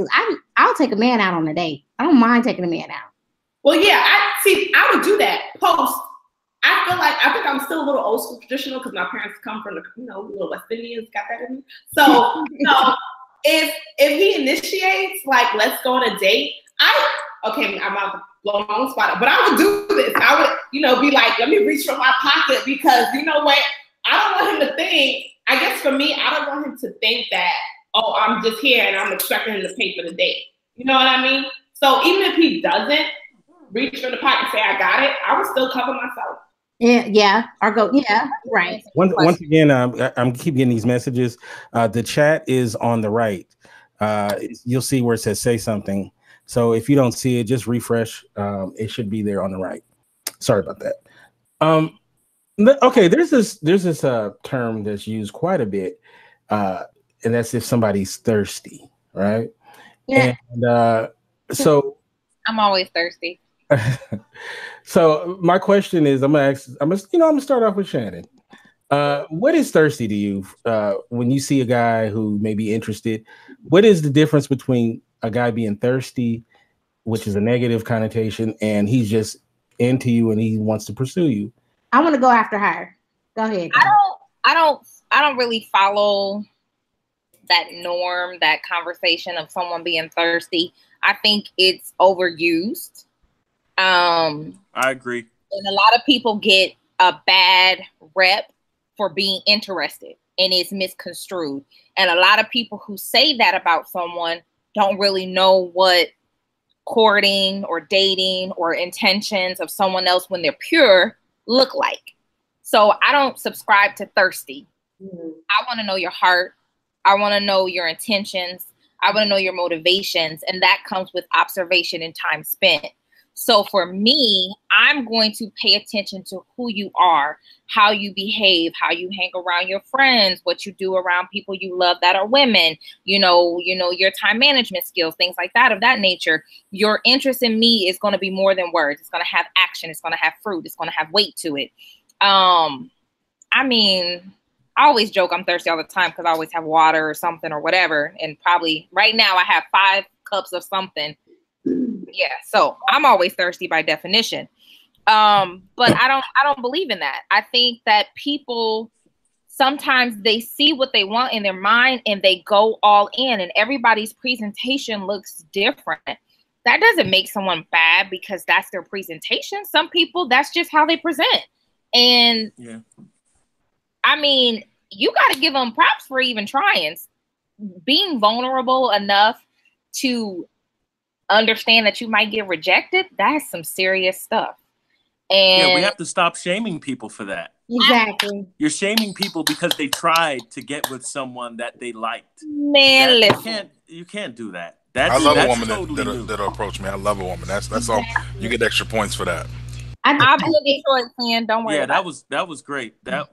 I'll take a man out on a date. I don't mind taking a man out. Well, yeah, I would do that post. I think I'm still a little old school traditional because my parents come from little West Indians, got that in me. So, if he initiates, like, let's go on a date, I'm about to blow my own spot up, but I would do this. I would, be like, let me reach for my pocket because you know what? I don't want him to think, I guess for me, I don't want him to think that, oh, I'm just here and I'm expecting him to pay for the date. You know what I mean? So even if he doesn't reach for the pocket and say, I got it, I would still cover myself. Yeah. Or go, yeah, right. Once again, I'm keep getting these messages. The chat is on the right. You'll see where it says say something. So if you don't see it, just refresh. It should be there on the right. Sorry about that. Okay, there's this term that's used quite a bit, and that's if somebody's thirsty, right? Yeah. And so I'm always thirsty. So my question is, I'm gonna start off with Shannon. What is thirsty to you when you see a guy who may be interested? What is the difference between a guy being thirsty, which is a negative connotation, and he's just into you and he wants to pursue you? I want to go after her. Go ahead. I don't really follow that norm, that conversation of someone being thirsty. I think it's overused. I agree. And a lot of people get a bad rep for being interested, and it's misconstrued. And a lot of people who say that about someone don't really know what courting or dating or intentions of someone else when they're pure look like. So I don't subscribe to thirsty. I want to know your heart. I want to know your intentions. I want to know your motivations. And that comes with observation and time spent. So for me, I'm going to pay attention to who you are, how you behave, how you hang around your friends, what you do around people you love that are women, your time management skills, things like that, of that nature. Your interest in me is going to be more than words. It's going to have action. It's going to have fruit. It's going to have weight to it. I mean, I always joke I'm thirsty all the time because I always have water or something or whatever. And probably right now I have 5 cups of something. Yeah, so I'm always thirsty by definition. But I don't believe in that. I think that people sometimes they see what they want in their mind and they go all in, and everybody's presentation looks different. That doesn't make someone bad because that's their presentation. Some people, that's just how they present. And yeah, I mean, you got to give them props for even trying. Being vulnerable enough to understand that you might get rejected, that's some serious stuff. And yeah, we have to stop shaming people for that. Exactly. You're shaming people because they tried to get with someone that they liked. Man, listen. You can't do that. I love a woman totally that'll approach me. I love a woman. That's all. You get extra points for that. I'll be a Detroit fan. Don't worry. Yeah, about that was great. That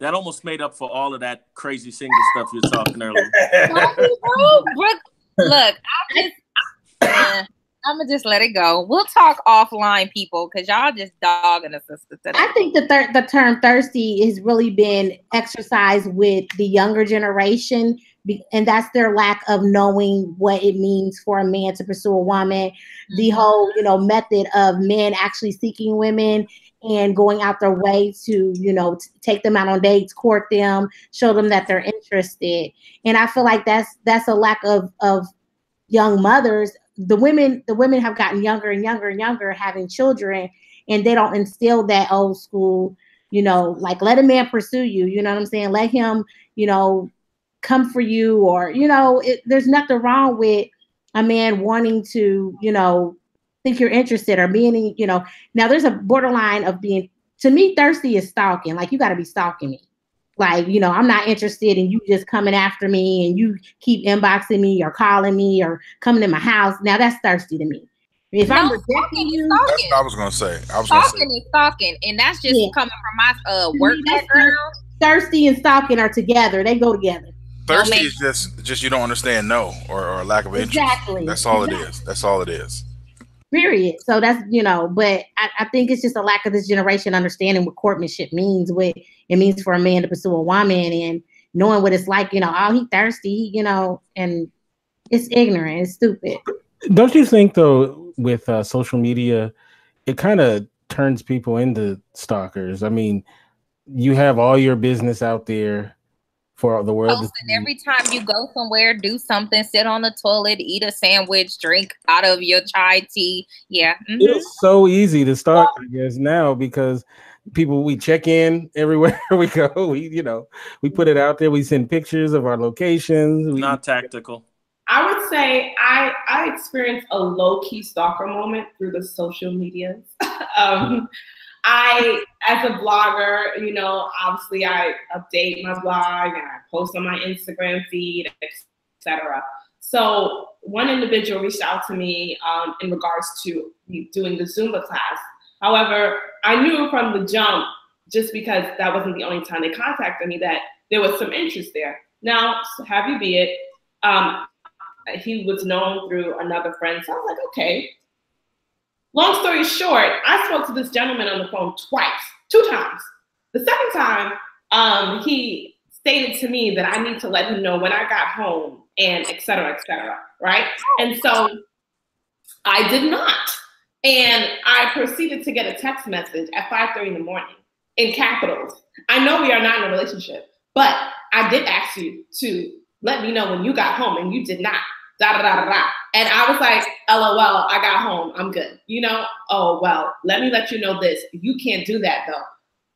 almost made up for all of that crazy single stuff you were talking earlier. Brooke, look, I'm gonna just let it go. We'll talk offline, people, because y'all just dogging us today. I think the term thirsty has really been exercised with the younger generation, and that's their lack of knowing what it means for a man to pursue a woman. The whole, method of men actually seeking women and going out their way to, take them out on dates, court them, show them that they're interested. And I feel like that's a lack of young mothers. The women have gotten younger and younger and younger, having children, and they don't instill that old school, like let a man pursue you. You know what I'm saying? Let him, come for you, or, there's nothing wrong with a man wanting to, think you're interested or being, now there's a borderline of being, to me, thirsty is stalking. Like, you got to be stalking me. Like, I'm not interested in you just coming after me and you keep inboxing me or calling me or coming to my house. Now that's thirsty to me. If I'm rejecting you, that's what I was going to say. Stalking is stalking. And that's just coming from my work background. Thirsty and stalking are together. They go together. Thirsty is just you don't understand or a lack of interest. Exactly. That's all it is. That's all it is. Period. So that's, but I think it's just a lack of this generation understanding what courtmanship means, what it means for a man to pursue a woman, and knowing what it's like, oh, he thirsty, and it's ignorant, it's stupid. Don't you think, though, with social media, it kind of turns people into stalkers? I mean, you have all your business out there for the world. Posting every time you go somewhere, do something, sit on the toilet, eat a sandwich, drink out of your chai tea. Yeah. Mm-hmm. It's so easy to stalk, I guess, now, because we check in everywhere we go. We put it out there. We send pictures of our locations. Not tactical. I would say I experienced a low-key stalker moment through the social medias. As a blogger, obviously I update my blog and I post on my Instagram feed, etc. So one individual reached out to me in regards to me doing the Zumba class. However, I knew from the jump, just because that wasn't the only time they contacted me, that there was some interest there. Now, have you be it, he was known through another friend, so I was like, okay. Long story short, I spoke to this gentleman on the phone 2 times. The second time, he stated to me that I need to let him know when I got home and et cetera, right? And so I did not. And I proceeded to get a text message at 5:30 in the morning in capitals. I know we are not in a relationship, but I did ask you to let me know when you got home, and you did not. Da da da da da. And I was like, LOL, I got home. I'm good. You know, oh, well, let me let you know this. You can't do that, though.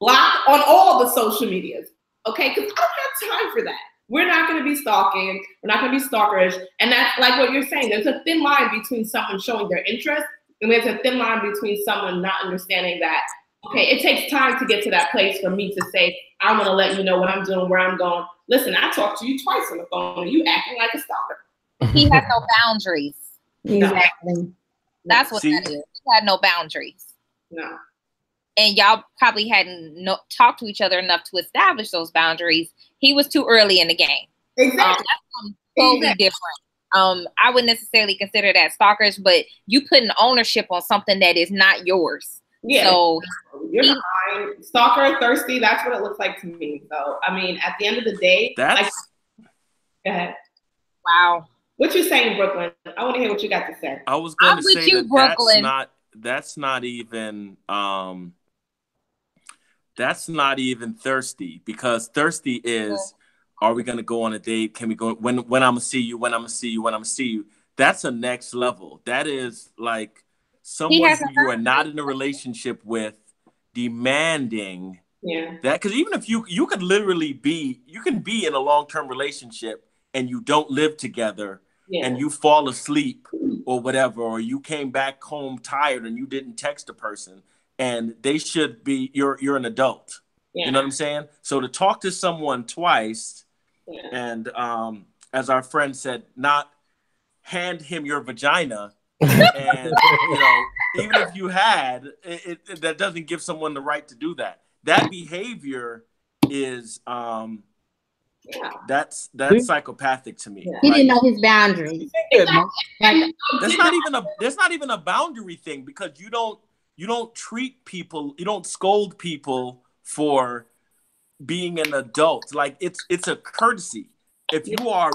Block on all the social medias, okay? Because I don't have time for that. We're not going to be stalking. We're not going to be stalkerish. And that's like what you're saying. There's a thin line between someone showing their interest, and there's a thin line between someone not understanding that, okay, it takes time to get to that place for me to say, I want to let you know what I'm doing, where I'm going. Listen, I talked to you twice on the phone, and you acting like a stalker. He has no boundaries. Exactly. That's what that is. He had no boundaries. No. And y'all probably hadn't talked to each other enough to establish those boundaries. He was too early in the game. Exactly. That's totally different. I wouldn't necessarily consider that stalkers, but you putting ownership on something that is not yours. Yeah. So you're behind. Stalker, thirsty, that's what it looks like to me. So, I mean, at the end of the day, that's... Go ahead. Wow. What you saying, Brooklyn? I want to hear what you got to say. I was going to say you, that Brooklyn. that's not even thirsty, because thirsty is, are we going to go on a date? Can we go when I'm going to see you, when I'm going to see you, when I'm going to see you? That's a next level. That is like someone who you are not in a relationship with demanding that. Because even if you could literally be in a long-term relationship and you don't live together, and you fall asleep or whatever, or you came back home tired and you didn't text a person, and they should be, you're an adult. You know what I'm saying? So to talk to someone twice and as our friend said, not hand him your vagina, and even if you had, that doesn't give someone the right to do that. That behavior is that's psychopathic to me. He didn't know his boundaries. That's not even a boundary thing, because you don't treat people, you don't scold people for being an adult. Like it's a courtesy. If you are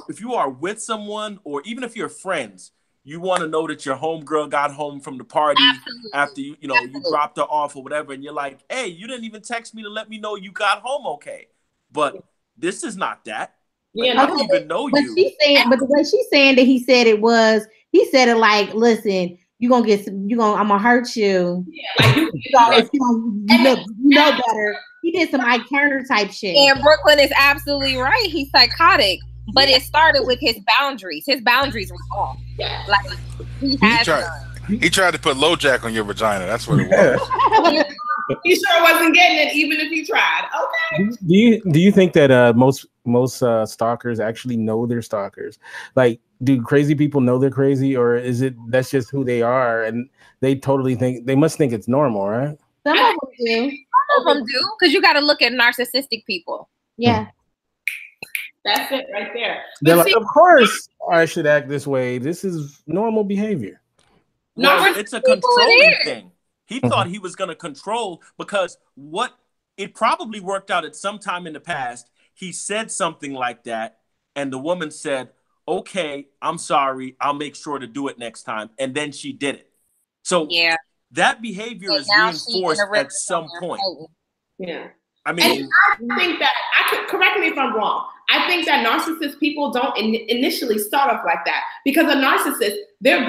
with someone, or even if you're friends, you want to know that your homegirl got home from the party after you dropped her off or whatever, and you're like, hey, you didn't even text me to let me know you got home okay. But this is not that. Like, I don't even know you. But the way she's saying that he said it like, listen, I'm gonna hurt you. Like you know better. He did some Ike Turner type shit. And Brooklyn is absolutely right. He's psychotic. But it started with his boundaries. His boundaries were off. Like he tried to put LoJack on your vagina. That's what it was. He sure wasn't getting it, even if he tried. Okay. Do you think that most stalkers actually know they're stalkers? Like, do crazy people know they're crazy, or is it that's just who they are and they must think it's normal, right? Some of them do. Some of them do, because you got to look at narcissistic people. Yeah. That's it right there. They're like, of course I should act this way. This is normal behavior. No, it's a controlling thing. He thought he was going to control, because it probably worked out at some time in the past. He said something like that, and the woman said, okay, I'm sorry, I'll make sure to do it next time. And then she did it. So that behavior is reinforced at some point. Yeah. I mean, and I think that, correct me if I'm wrong, I think that narcissist people don't initially start off like that, because a narcissist, they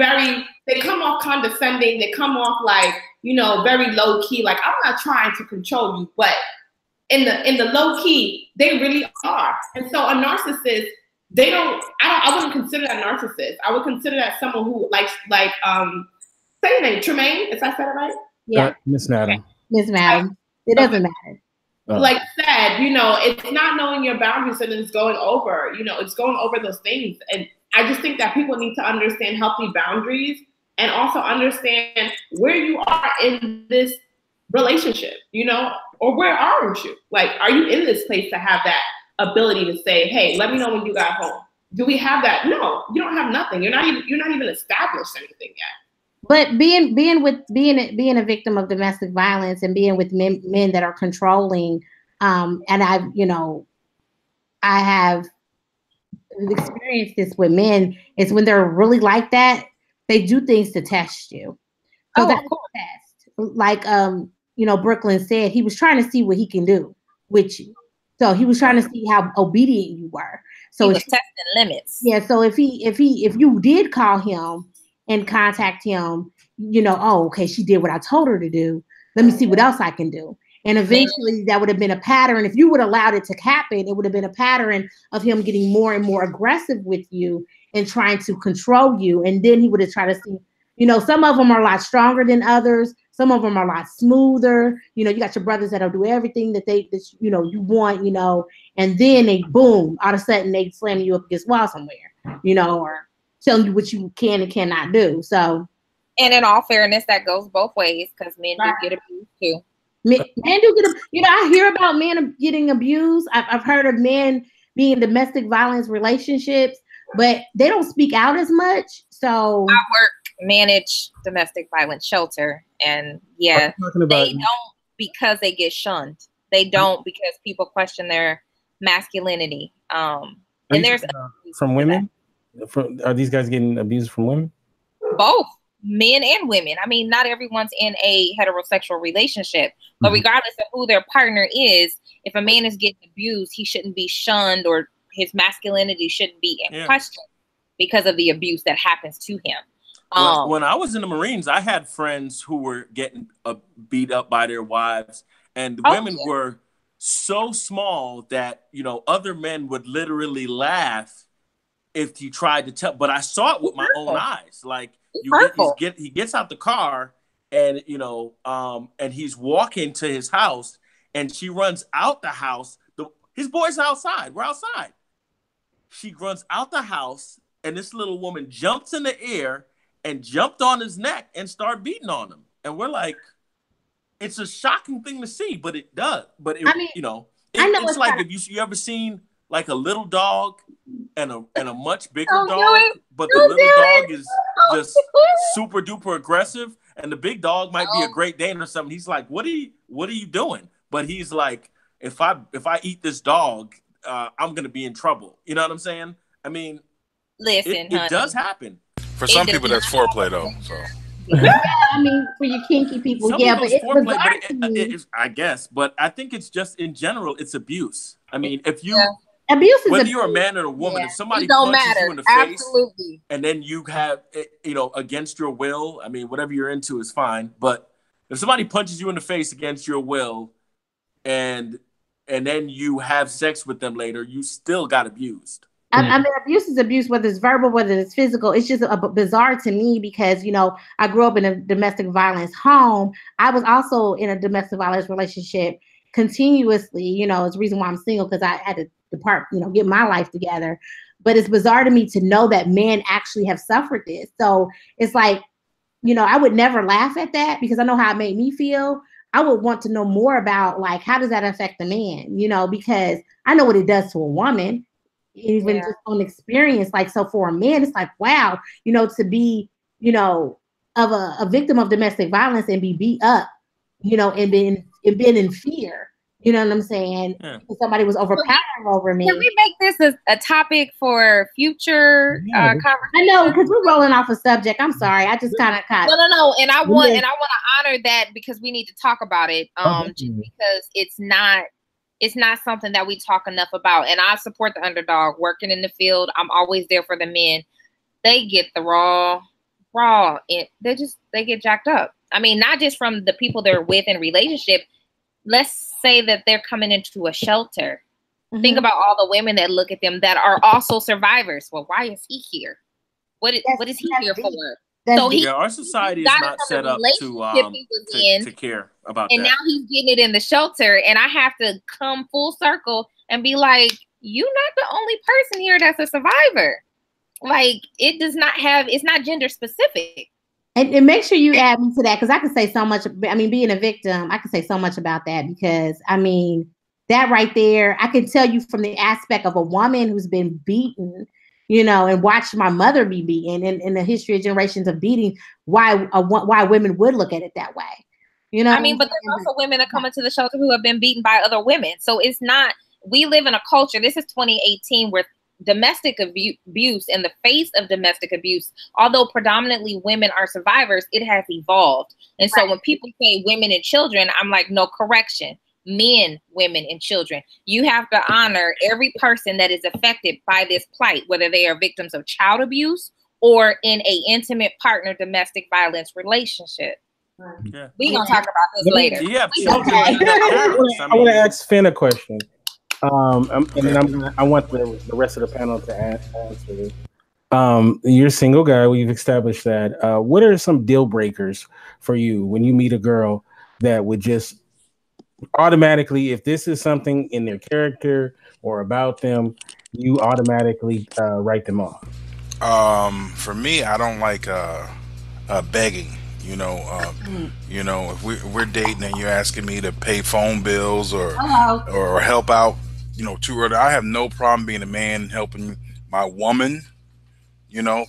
come off condescending, they come off like, very low key, like, I'm not trying to control you, but in the low key, they really are. And so a narcissist, I wouldn't consider that narcissist. I would consider that someone who say your name, Tremaine, is that said it right? Yeah. Miss Madam. Miss Madam. It doesn't matter. Like said, it's not knowing your boundaries, and it's going over, it's going over those things. And I just think that people need to understand healthy boundaries, and also understand where you are in this relationship, or where aren't you? Like, are you in this place to have that ability to say, hey, let me know when you got home? Do we have that? No, you don't have nothing. You're not even established anything yet. But being a victim of domestic violence and being with men that are controlling, and I've I have experienced this with men is when they're really like that, they do things to test you. So that's a test. Like Brooklyn said, he was trying to see what he can do with you. So he was trying to see how obedient you were. So he was testing limits. Yeah. So if you did call him and contact him, okay, she did what I told her to do. Let me see what else I can do. And eventually that would have been a pattern. If you would have allowed it to happen, it would have been a pattern of him getting more and more aggressive with you and trying to control you. And then he would have tried to see, some of them are a lot stronger than others. Some of them are a lot smoother. You got your brothers that'll do everything that you want, and then they boom, all of a sudden they slam you up against the wall somewhere, or telling you what you can and cannot do. So, and in all fairness, that goes both ways because men do get abused too. Men do get, I hear about men getting abused. I've heard of men being in domestic violence relationships, but they don't speak out as much. So I manage domestic violence shelter, and they don't because they get shunned. They don't because people question their masculinity. And there's from women. Are these guys getting abused from women? Both. Men and women. I mean, not everyone's in a heterosexual relationship, but regardless of who their partner is, if a man is getting abused, he shouldn't be shunned or his masculinity shouldn't be in question because of the abuse that happens to him. When I was in the Marines, I had friends who were getting beat up by their wives, and the women were so small that, other men would literally laugh if he tried to tell. But I saw it with my own eyes. Like, he gets out the car and, and he's walking to his house and she runs out the house. His boys are outside. We're outside. She runs out the house and this little woman jumps in the air and jumped on his neck and started beating on him. And we're like, it's a shocking thing to see, but it does. But it's like, if you ever seen like a little dog and a much bigger dog, but the little dog is just super duper aggressive, and the big dog might be a Great Dane or something. He's like, what are you doing? But he's like, if I eat this dog, I'm gonna be in trouble. You know what I'm saying? I mean, listen, it does happen. For some people, that's foreplay though. So. Yeah, I mean, for your kinky people, but it's foreplay, I guess. But I think it's just in general, it's abuse. I mean, if you abuse is whether you're a man or a woman, if somebody punches you in the face, and then you have against your will, I mean, whatever you're into is fine. But if somebody punches you in the face against your will, and then you have sex with them later, you still got abused. I mean, abuse is abuse, whether it's verbal, whether it's physical. It's just bizarre to me because, I grew up in a domestic violence home. I was also in a domestic violence relationship continuously. It's the reason why I'm single, because I had to depart, get my life together. But it's bizarre to me to know that men actually have suffered this. So it's like, I would never laugh at that because I know how it made me feel. I would want to know more about, like, how does that affect the man, because I know what it does to a woman. Even just on experience, like, so for a man, it's like, wow, to be, of a victim of domestic violence and be beat up, and been in fear, you know what I'm saying? Yeah. Somebody was overpowering over me. Can we make this a topic for future conversation? I know, because we're rolling off a subject. I'm sorry, I just kind of caught. No, and I want to honor that because we need to talk about it, just because it's not something that we talk enough about. And I support the underdog working in the field. I'm always there for the men. They get the raw. They get jacked up. I mean, not just from the people they're with in relationship. Let's say that they're coming into a shelter. Think about all the women that look at them that are also survivors. Well, why is he here? What is he here for? So our society is not set up to care about that. And now he's getting it in the shelter, and I have to come full circle and be like, you're not the only person here that's a survivor. Like, it's not gender specific. And make sure you add me to that, because I can say so much. I mean, being a victim, I can say so much about that, because I mean, that right there, I can tell you from the aspect of a woman who's been beaten, and watch my mother be beaten, and in the history of generations of beating, why women would look at it that way. I mean, but there's also women that come into the shelter who have been beaten by other women. So it's not we live in a culture, this is 2018, where domestic abuse, in the face of domestic abuse, although predominantly women are survivors, it has evolved. And so when people say women and children, I'm like, no, correction. Men, women, and children. You have to honor every person that is affected by this plight, whether they are victims of child abuse or in a intimate partner domestic violence relationship. Yeah. We're going to talk about this later. Yeah. I want to ask Finn a question. And then I want the rest of the panel to answer this. You're a single guy. We've established that. What are some deal breakers for you when you meet a girl that would just automatically, if this is something in their character or about them, you automatically write them off? For me, I don't like begging. If we're dating and you're asking me to pay phone bills or help out, I have no problem being a man helping my woman,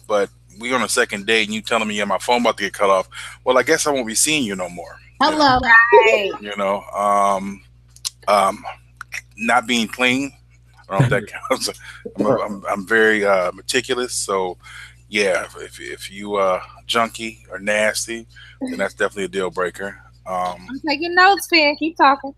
but we on a second date and you telling me, yeah, my phone about to get cut off. Well, I guess I won't be seeing you no more. Hello. Not being clean. I don't know if that counts. I'm very meticulous. So yeah, if you junky or nasty, then that's definitely a deal breaker. I'm taking notes, Finn. Keep talking.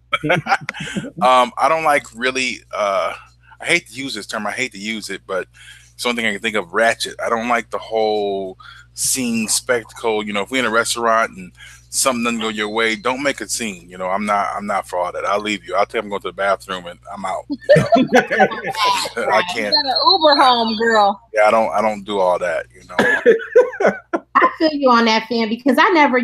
I don't like really. I hate to use this term. I hate to use it, but it's the only thing I can think of. Ratchet. I don't like the whole scene spectacle. If we're in a restaurant and something doesn't go your way, don't make a scene. I'm not for all that. I'll leave you. I'll tell them I'm going to the bathroom and I'm out. I can't. You got an Uber home, girl. Yeah, I don't do all that. I feel you on that, Finn, because I never,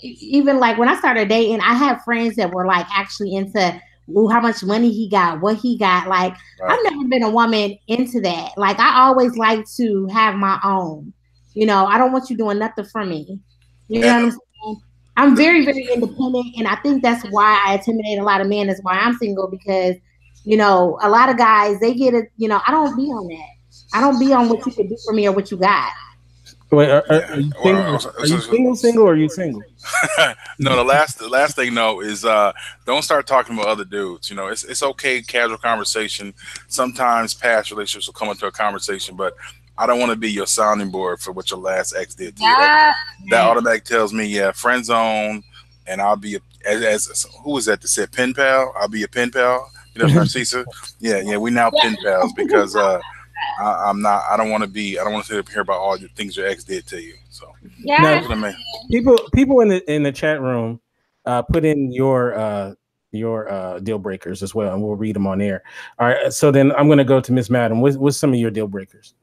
even like when I started dating, I had friends that were like actually into how much money he got, what he got. Like, right. I've never been a woman into that. Like, I always like to have my own. I don't want you doing nothing for me. You know what I'm saying? I'm very, very independent, and I think that's why I intimidate a lot of men. That's why I'm single, because a lot of guys, they get it. I don't be on that. I don't be on what you can do for me or what you got. Wait, are you single, or are you single? No, the last thing is don't start talking about other dudes. It's okay, casual conversation. Sometimes past relationships will come into a conversation, but I don't want to be your sounding board for what your last ex did to you. That automatic tells me, yeah, friend zone, and I'll be as who was that that said pen pal? I'll be a pen pal. Narcissa? Yeah, we now pen pals because I don't want to sit up here about all the things your ex did to you. So that's what I mean. People in the chat room put in your deal breakers as well, and we'll read them on air. All right, so then I'm going to go to Miss Madam. What's some of your deal breakers?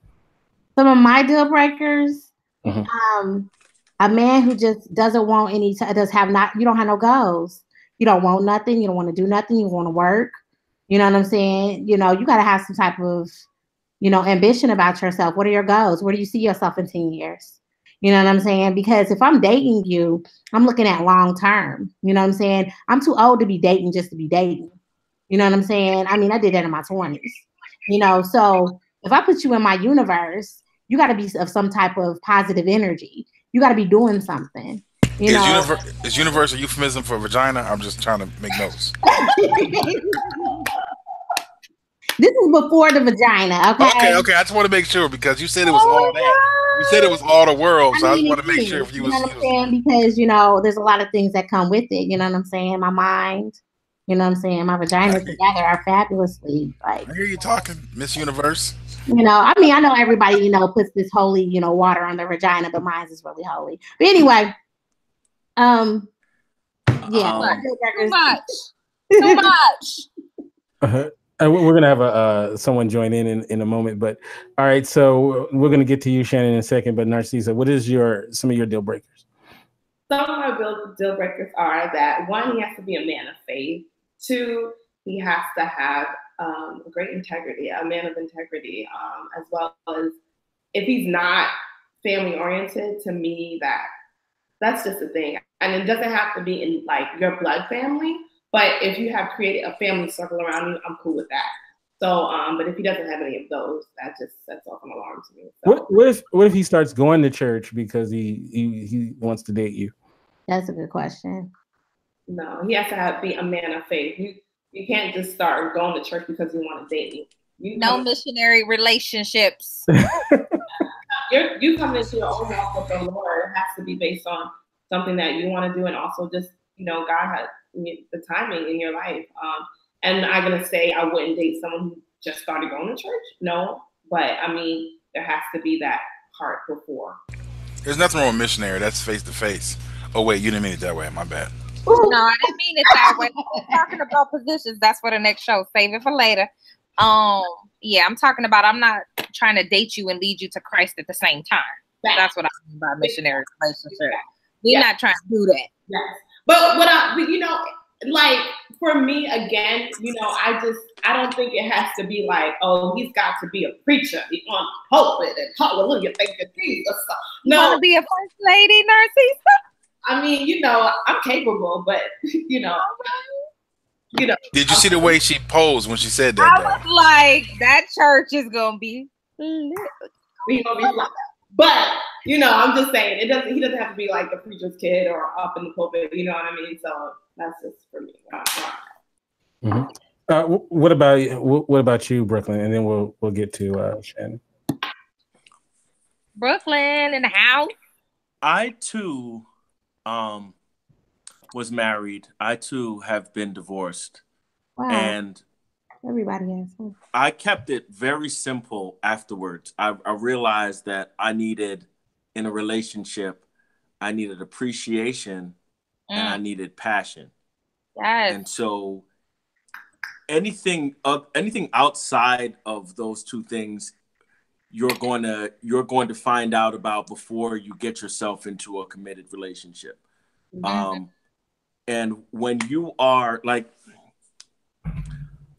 Some of my deal breakers, a man who just doesn't want you don't have no goals. You don't want nothing. You don't want to do nothing. You want to work. You know what I'm saying? You got to have some type of, ambition about yourself. What are your goals? Where do you see yourself in 10 years? You know what I'm saying? Because if I'm dating you, I'm looking at long term. You know what I'm saying? I'm too old to be dating just to be dating. You know what I'm saying? I mean, I did that in my 20s. So if I put you in my universe, you got to be of some type of positive energy. You got to be doing something. Is universe a euphemism for vagina? I'm just trying to make notes. This is before the vagina, okay? Okay. I just want to make sure because you said it was all that. You said it was all the world, so I just want to make sure if you was. You know what I'm saying? Because there's a lot of things that come with it. You know what I'm saying? My mind. You know what I'm saying? My vaginas together are fabulously like. I hear you talking, Miss Universe. I know everybody, puts this holy, water on their vagina, but mine is really holy. But anyway, too much. We're gonna have someone join in a moment, but all right. So we're gonna get to you, Shannon, in a second. But Narcissa, what is some of your deal breakers? Some of my deal breakers are that 1, he has to be a man of faith. 2, he has to have great integrity, a man of integrity, as well as if he's not family oriented. To me, that's just a thing, and it doesn't have to be in like your blood family. But if you have created a family circle around you, I'm cool with that. So, but if he doesn't have any of those, that just sets off an alarm to me. So. What if he starts going to church because he wants to date you? That's a good question. No, he has to be a man of faith. You can't just start going to church because you want to date me. No missionary relationships. You come into your own walk with the Lord. It has to be based on something that you want to do, and also just, you know, God has the timing in your life. And I'm gonna say I wouldn't date someone who just started going to church. No, but I mean, there has to be that part before. There's nothing wrong with missionary. That's face to face. Oh wait, you didn't mean it that way. My bad. No, I didn't mean it that way. I'm talking about positions. That's for the next show. Save it for later. Yeah, I'm talking about, I'm not trying to date you and lead you to Christ at the same time. That's what I mean by missionary relationship. We're not trying to do that. Yes. But you know, like for me, again, you know, I don't think it has to be like, oh, he's got to be a preacher. He's on the pulpit and hallelujah, thank you, Jesus. No. You want to be a first lady, Narcissa? I mean, you know, I'm capable, but you know. Did you see the way she posed when she said that? I was like, that church is gonna be lit. But you know, I'm just saying, he doesn't have to be like the preacher's kid or up in the pulpit. You know what I mean? So that's just for me. Mm-hmm. What about you, Brooklyn? And then we'll get to Shannon. Brooklyn in the house. I too was married. I too have been divorced. Wow. And everybody has. I kept it very simple afterwards. I realized that I needed, in a relationship, I needed appreciation and I needed passion. Yes. And so anything outside of those two things, you're going to find out about before you get yourself into a committed relationship. Mm-hmm. And when you are like,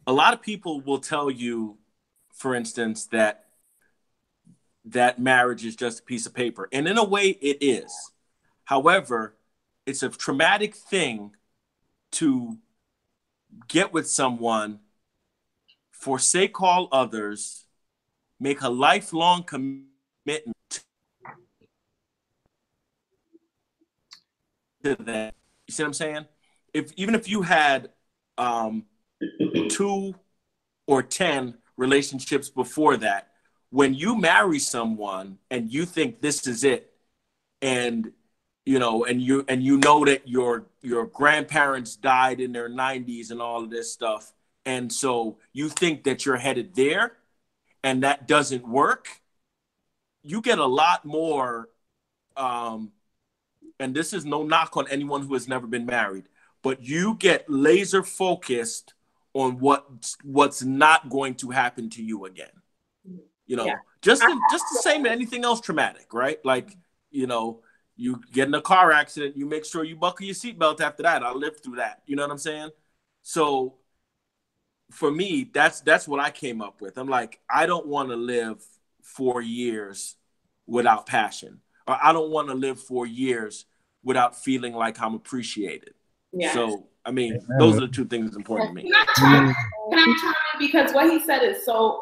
a lot of people will tell you, for instance, that marriage is just a piece of paper. And in a way it is. However, it's a traumatic thing to get with someone, forsake all others, make a lifelong commitment to that. You see what I'm saying? Even if you had 2 or 10 relationships before that, when you marry someone and you think this is it, and you know that your grandparents died in their 90s and all of this stuff, and so you think that you're headed there, and that doesn't work, you get a lot more. And this is no knock on anyone who has never been married, but you get laser focused on what's not going to happen to you again. You know, just the same as anything else traumatic, right? Like, you know, you get in a car accident, you make sure you buckle your seatbelt after that. I lived through that. You know what I'm saying? So for me, that's what I came up with. I'm like, I don't want to live 4 years without passion, or I don't want to live 4 years without feeling like I'm appreciated. Yeah. So, I mean, those are the two things important to me. Can I chime in? Because what he said is so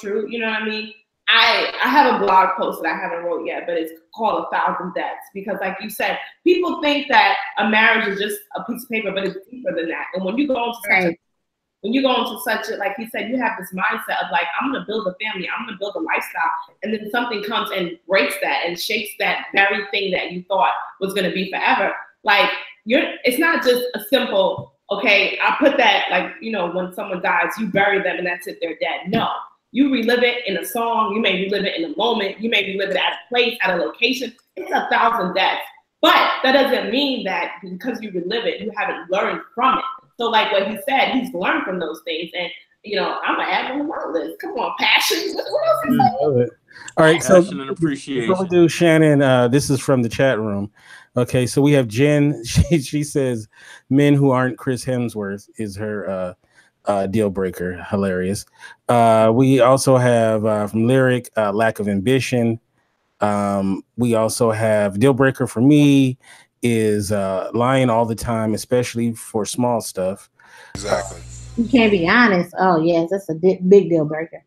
true. You know what I mean? I have a blog post that I haven't wrote yet, but it's called 1,000 Deaths. Because like you said, people think that a marriage is just a piece of paper, but it's deeper than that. And when you go into such a, like he said, you have this mindset of like, I'm going to build a family, I'm going to build a lifestyle. And then something comes and breaks that and shakes that very thing that you thought was going to be forever. Like, it's not just a simple, okay, I put that, like, you know, when someone dies, you bury them and that's it, they're dead. No, you relive it in a song. You may relive it in a moment. You may relive it at a place, at a location. It's 1,000 deaths. But that doesn't mean that because you relive it, you haven't learned from it. So like what he said, he's learned from those things. And, you know, I'm going to add them to my list. Come on, passion. What else is that? All right, passion and appreciation. Before we do, Shannon, this is from the chat room. Okay, so we have Jen. She says men who aren't Chris Hemsworth is her deal breaker. Hilarious. We also have from Lyric, lack of ambition. We also have deal breaker for me is lying all the time, especially for small stuff. Exactly. You can't be honest. Oh, yes, that's a big deal breaker.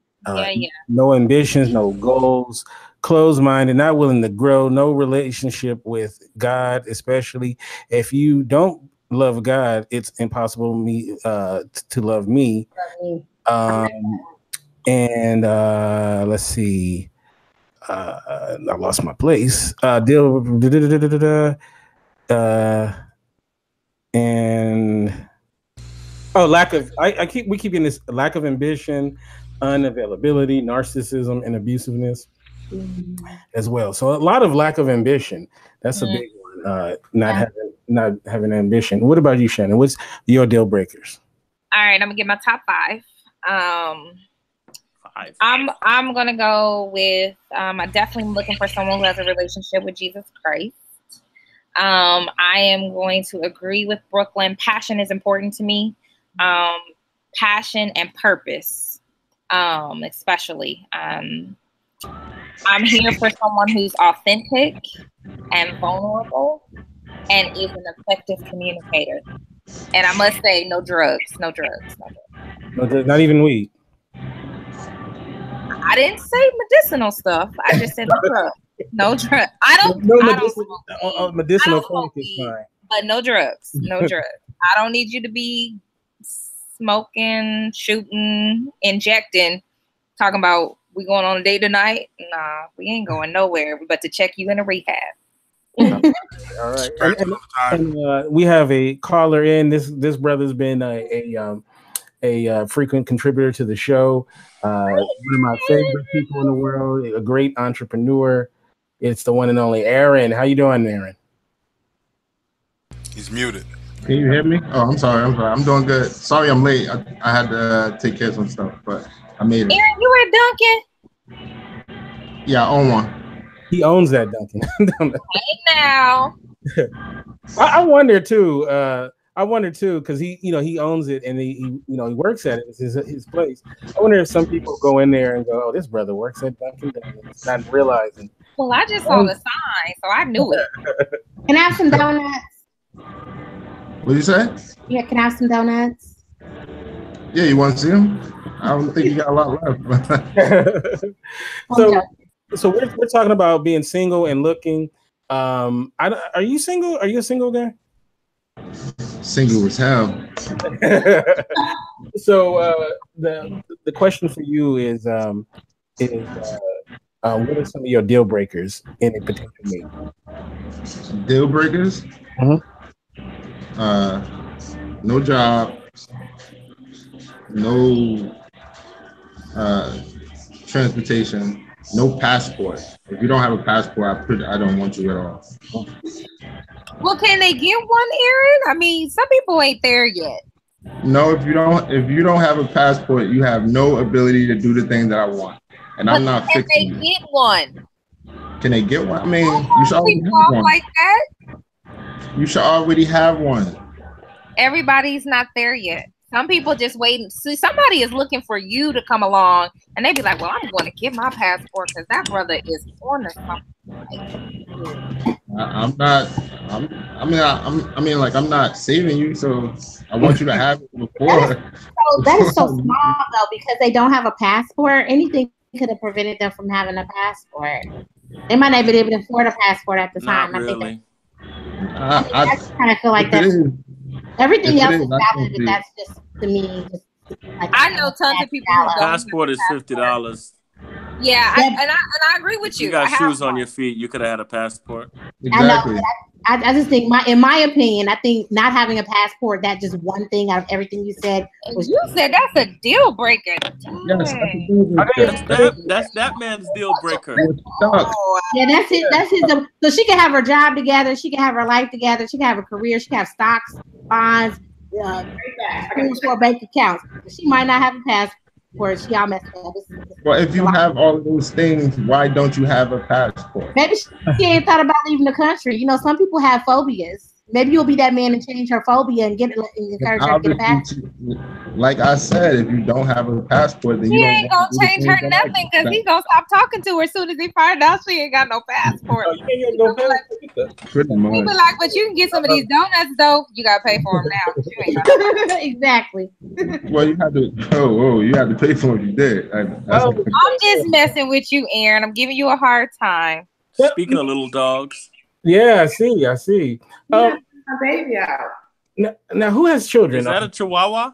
No ambitions, no goals, closed-minded, not willing to grow, no relationship with God, especially if you don't love God, it's impossible to love me. And let's see. I lost my place. And we keep getting this lack of ambition, unavailability, narcissism, and abusiveness as well. So a lot of lack of ambition. That's a big one. Not having ambition. What about you, Shannon? What's your deal breakers? All right, I'm gonna get my top 5. I'm gonna go with I definitely am looking for someone who has a relationship with Jesus Christ. I am going to agree with Brooklyn. Passion is important to me. Passion and purpose, especially. I'm here for someone who's authentic and vulnerable and is an effective communicator. And I must say, no drugs. No, not even weed. I didn't say medicinal stuff. I just said no drugs. No drugs. Medicinal funk is fine. But no drugs. No drugs. I don't need you to be smoking, shooting, injecting, talking about we going on a date tonight. Nah, we ain't going nowhere. We about to check you in a rehab. All right. And we have a caller in. This brother's been a frequent contributor to the show. One of my favorite people in the world, a great entrepreneur. It's the one and only Aaron. How you doing, Aaron? He's muted. Can you hear me? Oh, I'm sorry. I'm doing good. Sorry I'm late. I had to take care of some stuff, but I made it. Aaron, you were at Dunkin'? Yeah, I own one. He owns that Dunkin'. Hey now. I wonder too. Because he owns it and he works at it. It's his place. I wonder if some people go in there and go, "Oh, this brother works at Dunkin'," not realizing. Well, I just saw the sign, so I knew it. Can I have some donuts? What did you say? Yeah, can I have some donuts? Yeah, you want to see them? I don't think you got a lot left. So we're talking about being single and looking. Are you single? Are you a single guy? Single as hell. So the question for you is what are some of your deal breakers in a potential mate? Deal breakers? No job, no transportation, no passport. If you don't have a passport, I don't want you at all. Well, can they get one, Aaron? I mean, some people ain't there yet. No, if you don't have a passport, you have no ability to do the thing that I want. And I'm not fixing it. Can they get one? Can they get one? I mean, you should already have one. Like that? You should already have one. Everybody's not there yet. Some people just waiting. See, somebody is looking for you to come along, and they be like, "Well, I'm going to get my passport because that brother is on or something." I'm not saving you, so I want you to have it before. That is so small though, because they don't have a passport. Anything could have prevented them from having a passport. They might not have been able to afford a passport at the time. Not really. I kind of feel like that. Everything else is valid, but that's just to me. I know tons of people. Passport is $50. Yeah, and I agree with you. You got shoes on your feet. You could have had a passport. Exactly. I know. I just think, in my opinion, I think not having a passport, that just one thing out of everything you said. You said that's a deal breaker. Yes, that's that man's deal breaker. Yeah, that's it. That's his. So she can have her job together. She can have her life together. She can have a career. She can have stocks, bonds, for bank accounts. She might not have a passport. She all messed up. Well, if you have all of those things, why don't you have a passport? Maybe she ain't thought about leaving the country. You know, some people have phobias. Maybe you'll be that man and change her phobia and encourage her to get a passport. Like I said, if you don't have a passport, then he ain't gonna change her nothing because he's gonna stop talking to her as soon as he finds out she ain't got no passport. Pretty much. He be like, but you can get some of these donuts though. You gotta pay for them now. You ain't got exactly. Well, you have to. You have to pay for what you did. I'm just messing with you, Aaron. I'm giving you a hard time. Speaking of little dogs. Yeah, I see. My baby out. Now, who has children? Is that a Chihuahua?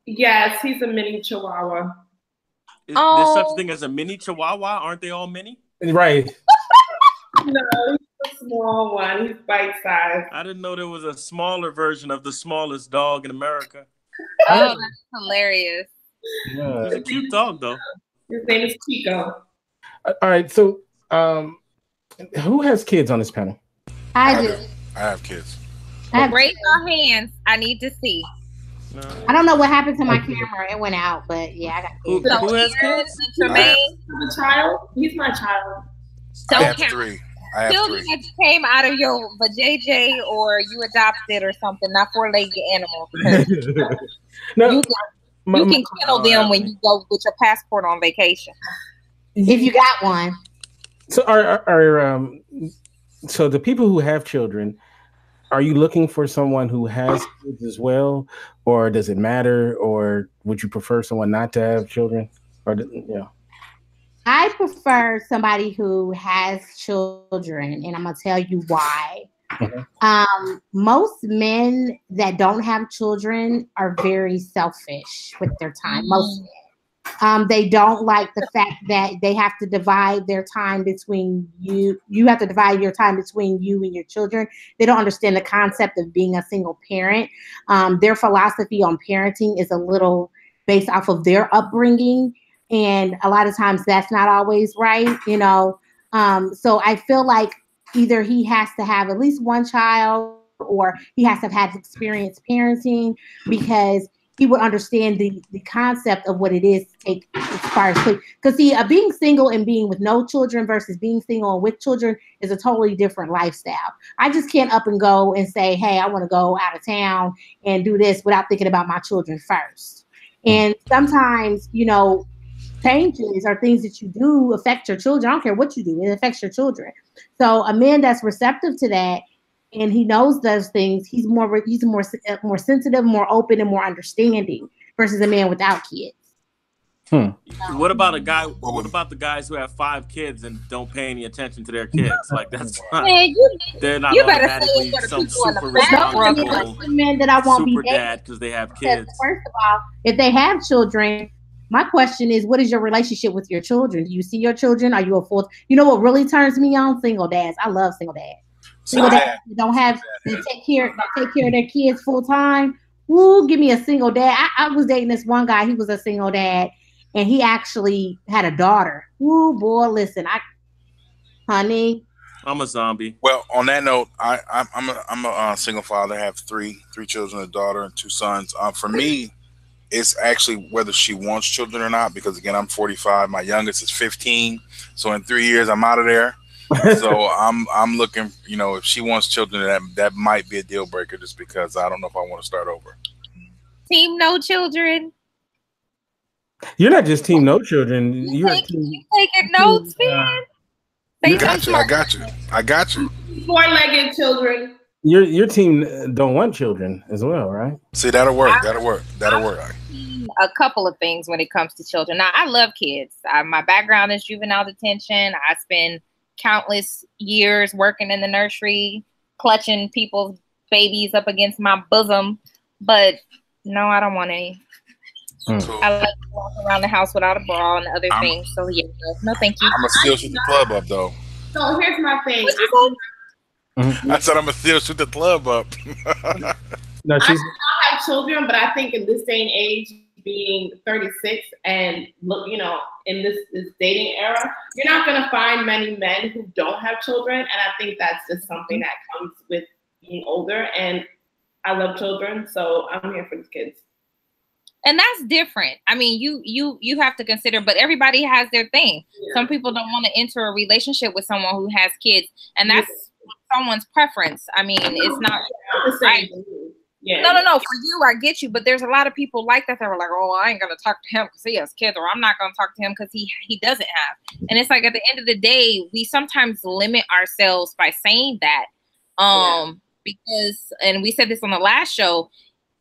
Yes, he's a mini Chihuahua. There's such a thing as a mini Chihuahua? Aren't they all mini? Right. No, he's a small one. He's bite-sized. I didn't know there was a smaller version of the smallest dog in America. Oh, that's hilarious. Yeah. He's a cute dog, though. His name is Chico. All right. So, who has kids on this panel? I do. I have kids. Raise your hands. I need to see. No. I don't know what happened to my camera. It went out, but yeah, I got kids. Who has kids? Tremaine, He's a child. He's my child. I don't have count. 3. I have Children 3. that came out of your vajayjay or you adopted or something, not four-legged animals. No, You can kennel them when you go with your passport on vacation. If you got one. So so the people who have children, are you looking for someone who has kids as well, or does it matter, or would you prefer someone not to have children? Or I prefer somebody who has children, and I'm gonna tell you why. Mhm. Most men that don't have children are very selfish with their time. Most men. They don't like the fact that they have to divide their time between you. You have to divide your time between you and your children. They don't understand the concept of being a single parent. Their philosophy on parenting is a little based off of their upbringing. And a lot of times that's not always right, you know. So I feel like either he has to have at least one child or he has to have had experience parenting because he would understand the concept of what it is to take as far as sleep. Because see, being single and being with no children versus being single and with children is a totally different lifestyle. I just can't up and go and say, hey, I want to go out of town and do this without thinking about my children first. And sometimes, you know, changes or things that you do affect your children. I don't care what you do, it affects your children. So a man that's receptive to that and he knows those things, he's more sensitive, more open, and more understanding versus a man without kids. What about a guy? What about the guys who have 5 kids and don't pay any attention to their kids? Like that's not, they're not automatically some super responsible men that I won't super be dad because they have kids. First of all, if they have children, my question is, what is your relationship with your children? Do you see your children? Are you a full? You know what really turns me on? Single dads. I love single dads. Single dads don't have they take care of their kids full time. Woo, give me a single dad. I was dating this one guy. He was a single dad, and he actually had a daughter. Woo, boy, listen, honey. I'm a zombie. Well, on that note, I'm a single father. I have three children, a daughter and 2 sons. For me, it's actually whether she wants children or not, because again, I'm 45. My youngest is 15. So in 3 years, I'm out of there. So I'm looking, you know, if she wants children, that might be a deal breaker, just because I don't know if I want to start over. Team no children. You're not just team no children. You taking notes, man. I got you. 4-legged children. Your team don't want children as well, right? See, that'll work. That'll work. A couple of things when it comes to children. Now, I love kids. My background is juvenile detention. I spend countless years working in the nursery, clutching people's babies up against my bosom. But no, I don't want any. I like to walk around the house without a bra and other things. So yeah, no, thank you. I'm gonna still shoot the club up, though. So here's my thing. I said I'm gonna still shoot the club up. No, I don't have children, but I think in this day and age, being 36 and look, you know, in this dating era, you're not gonna find many men who don't have children, and I think that's just something that comes with being older. And I love children, so I'm here for the kids. And that's different. I mean, you have to consider, but everybody has their thing. Yeah. Some people don't want to enter a relationship with someone who has kids, and that's someone's preference. I mean, it's not right. Yeah. No. For you, I get you, but there's a lot of people like that were like, "Oh, I ain't gonna talk to him because he has kids," or "I'm not gonna talk to him because he doesn't have." And it's like at the end of the day, we sometimes limit ourselves by saying that, because, and we said this on the last show,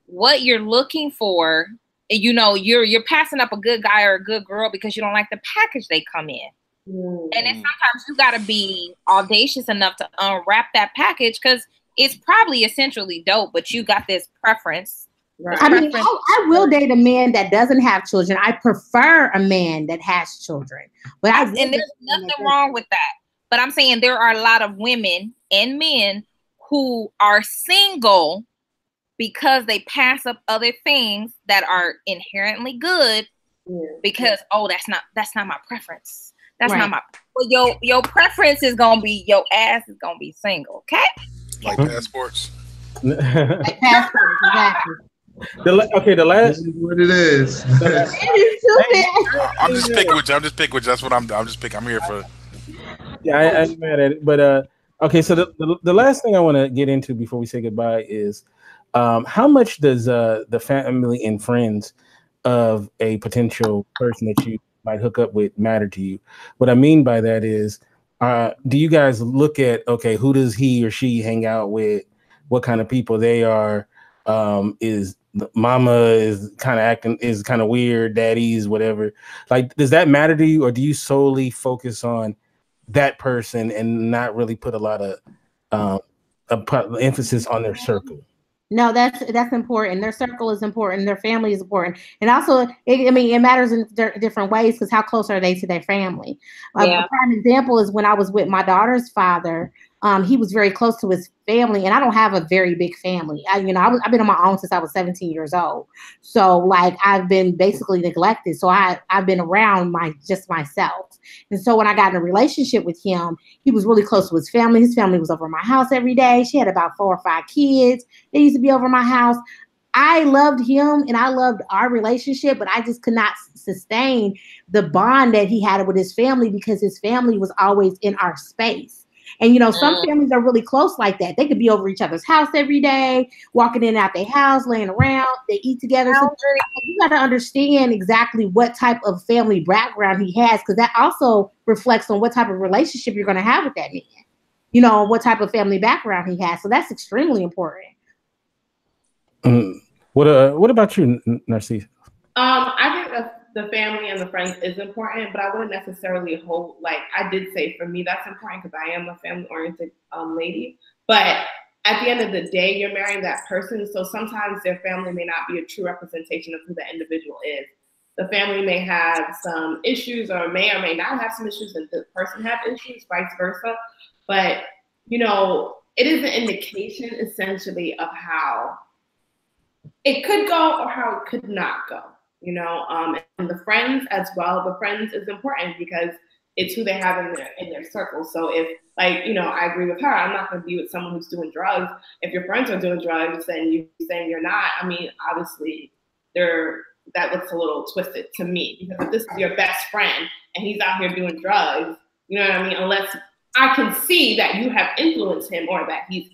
what you're looking for. You know, you're passing up a good guy or a good girl because you don't like the package they come in. And then sometimes you got to be audacious enough to unwrap that package, because it's probably essentially dope, but you got this preference. Right. I mean, I will date a man that doesn't have children. I prefer a man that has children. But and there's nothing wrong with that. But I'm saying there are a lot of women and men who are single because they pass up other things that are inherently good because that's not my preference. That's not my your preference is gonna be your ass is gonna be single, okay? Like passports. Like passports, exactly. The last what it is. I'm just picking with you. That's what I'm just picking. I'm here for. Yeah, I'm mad at it, but okay. So the last thing I want to get into before we say goodbye is how much does the family and friends of a potential person that you might hook up with matter to you? What I mean by that is, do you guys look at who does he or she hang out with, what kind of people they are? Is mama is kind of acting is kind of weird, daddy's whatever. Like, does that matter to you, or do you solely focus on that person and not really put a lot of emphasis on their circle? No, that's important. Their circle is important. Their family is important, and also, it matters in different ways because how close are they to their family? A prime example is when I was with my daughter's father. He was very close to his family, and I don't have a very big family. I've been on my own since I was 17 years old. So like I've been basically neglected. So I've been around just myself. And so when I got in a relationship with him, he was really close to his family. His family was over my house every day. She had about 4 or 5 kids. They used to be over my house. I loved him and I loved our relationship, but I just could not sustain the bond that he had with his family because his family was always in our space. And, some families are really close like that. They could be over each other's house every day, walking in and out their house, laying around, they eat together. So you got to understand exactly what type of family background he has, because that also reflects on what type of relationship you're going to have with that man, what type of family background he has. So that's extremely important. What about you, Narcisse? I think that the family and the friends is important, but I wouldn't necessarily hold, I did say for me, that's important because I am a family-oriented lady. But at the end of the day, you're marrying that person. So sometimes their family may not be a true representation of who the individual is. The family may have some issues or may not have some issues and the person have issues, vice versa. But, it is an indication essentially of how it could go or how it could not go. And the friends as well. The friends is important because it's who they have in their circle. So if I agree with her, I'm not going to be with someone who's doing drugs. If your friends are doing drugs and you saying you're not, obviously that looks a little twisted to me, because if this is your best friend and he's out here doing drugs, you know what I mean? Unless I can see that you have influenced him or that he's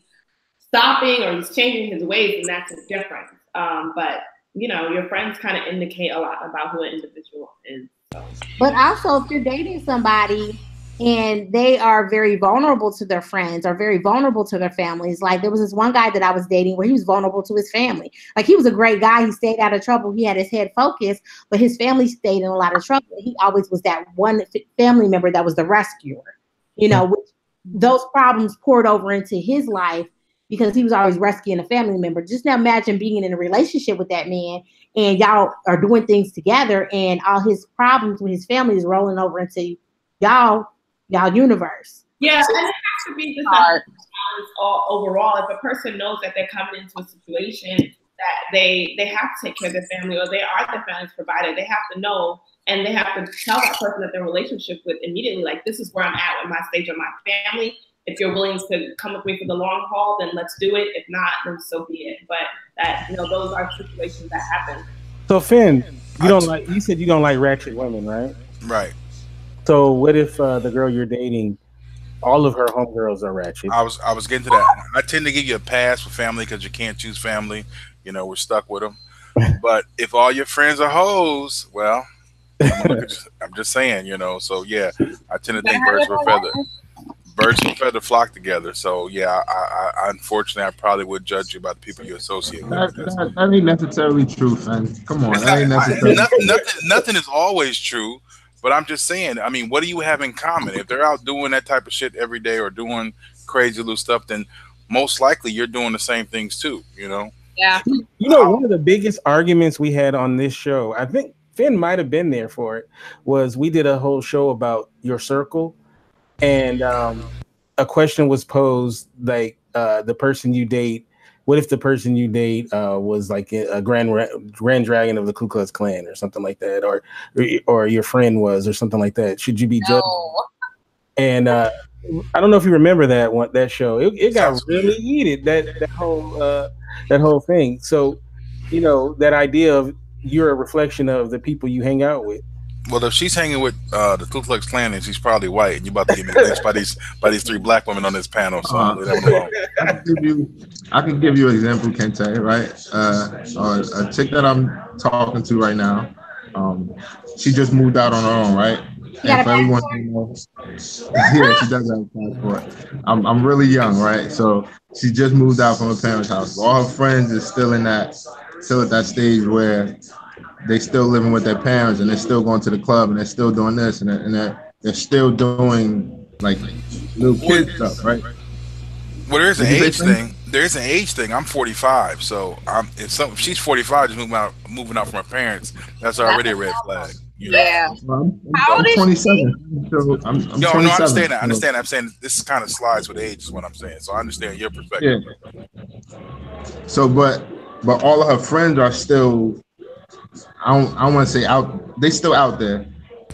stopping or he's changing his ways, and that's a difference. But your friends kind of indicate a lot about who an individual is. So. But also, if you're dating somebody and they are very vulnerable to their friends or very vulnerable to their families, like there was this one guy that I was dating where he was vulnerable to his family. Like, he was a great guy. He stayed out of trouble. He had his head focused, but his family stayed in a lot of trouble. He always was that one family member that was the rescuer, which those problems poured over into his life, because he was always rescuing a family member. Just now imagine being in a relationship with that man and y'all are doing things together and all his problems with his family is rolling over into y'all universe. Yeah, and it has to be just a balance all overall. If a person knows that they're coming into a situation that they have to take care of their family, or they are their family's provider, they have to know, and they have to tell that person that they're in a relationship with immediately, like, this is where I'm at with my stage of my family. If you're willing to come with me for the long haul, then let's do it. If not, then so be it. But those are situations that happen. So Finn, you said you don't like ratchet women, right? Right. So what if the girl you're dating, all of her homegirls are ratchet? I was getting to that. I tend to give you a pass for family because you can't choose family. We're stuck with them. But if all your friends are hoes, well, I'm just saying, So yeah, I tend to think birds of a feather flock together. So yeah, I unfortunately I probably would judge you by the people you associate with. That ain't necessarily true, man. Come on, that ain't necessarily nothing is always true. But I'm just saying, what do you have in common? If they're out doing that type of shit every day or doing crazy little stuff, then most likely you're doing the same things too. Yeah. One of the biggest arguments we had on this show, I think Finn might have been there for it, was we did a whole show about your circle, and a question was posed like, the person you date. What if the person you date was like a Grand Dragon of the Ku Klux Klan or something like that, or your friend was, or something like that? Should you be judged? And I don't know if you remember that show. It got really heated. That whole thing. So, that idea of you're a reflection of the people you hang out with. Well, if she's hanging with the Ku Klux Klan, and she's probably white, and you about to get me lynched by these 3 black women on this panel, so leave that one alone. I can give you an example, Kente, right? A chick that I'm talking to right now, she just moved out on her own, right? And for everyone to know, yeah, she does have a passport. I'm really young, right? So she just moved out from her parents' house. All her friends is still at that stage where they still living with their parents, and they're still going to the club, and they're still doing this, and they're still doing like little kid stuff, right? Well, there's an age thing. There's an age thing. I'm 45, so if she's 45, just moving out from her parents, that's already a red flag. Yeah. How old is 27. So I'm 27. No, I understand that. I understand. I'm saying this kind of slides with age, is what I'm saying. So I understand your perspective. Yeah. So, but all of her friends are still. I don't want to say out. They still out there.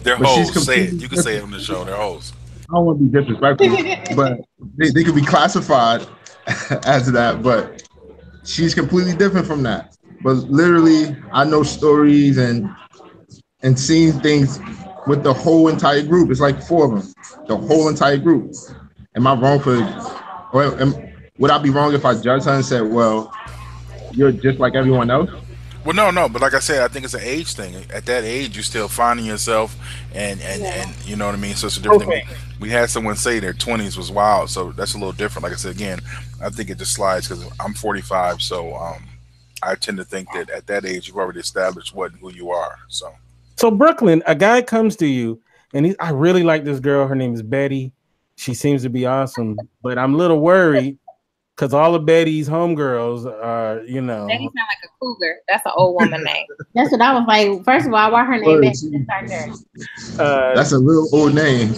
They're hoes. Say it. You can say it on the show. They're hoes. I don't want to be disrespectful, but they could be classified as that. But she's completely different from that. But literally, I know stories and seeing things with the whole entire group. It's like 4 of them. The whole entire group. Am I wrong would I be wrong if I judged her and said, "Well, you're just like everyone else"? Well, no, but like I said, I think it's an age thing. At that age, you're still finding yourself, and you know what I mean. So it's a different thing. We had someone say their 20s was wild, so that's a little different. Like I said again, I think it just slides because I'm 45, so I tend to think that at that age you've already established who you are. So Brooklyn, a guy comes to you and I really like this girl. Her name is Betty. She seems to be awesome, but I'm a little worried. Because all of Betty's homegirls are, Betty sound like a cougar. That's an old woman name. That's what I was like. First of all, why her name Betty? That's a real old name.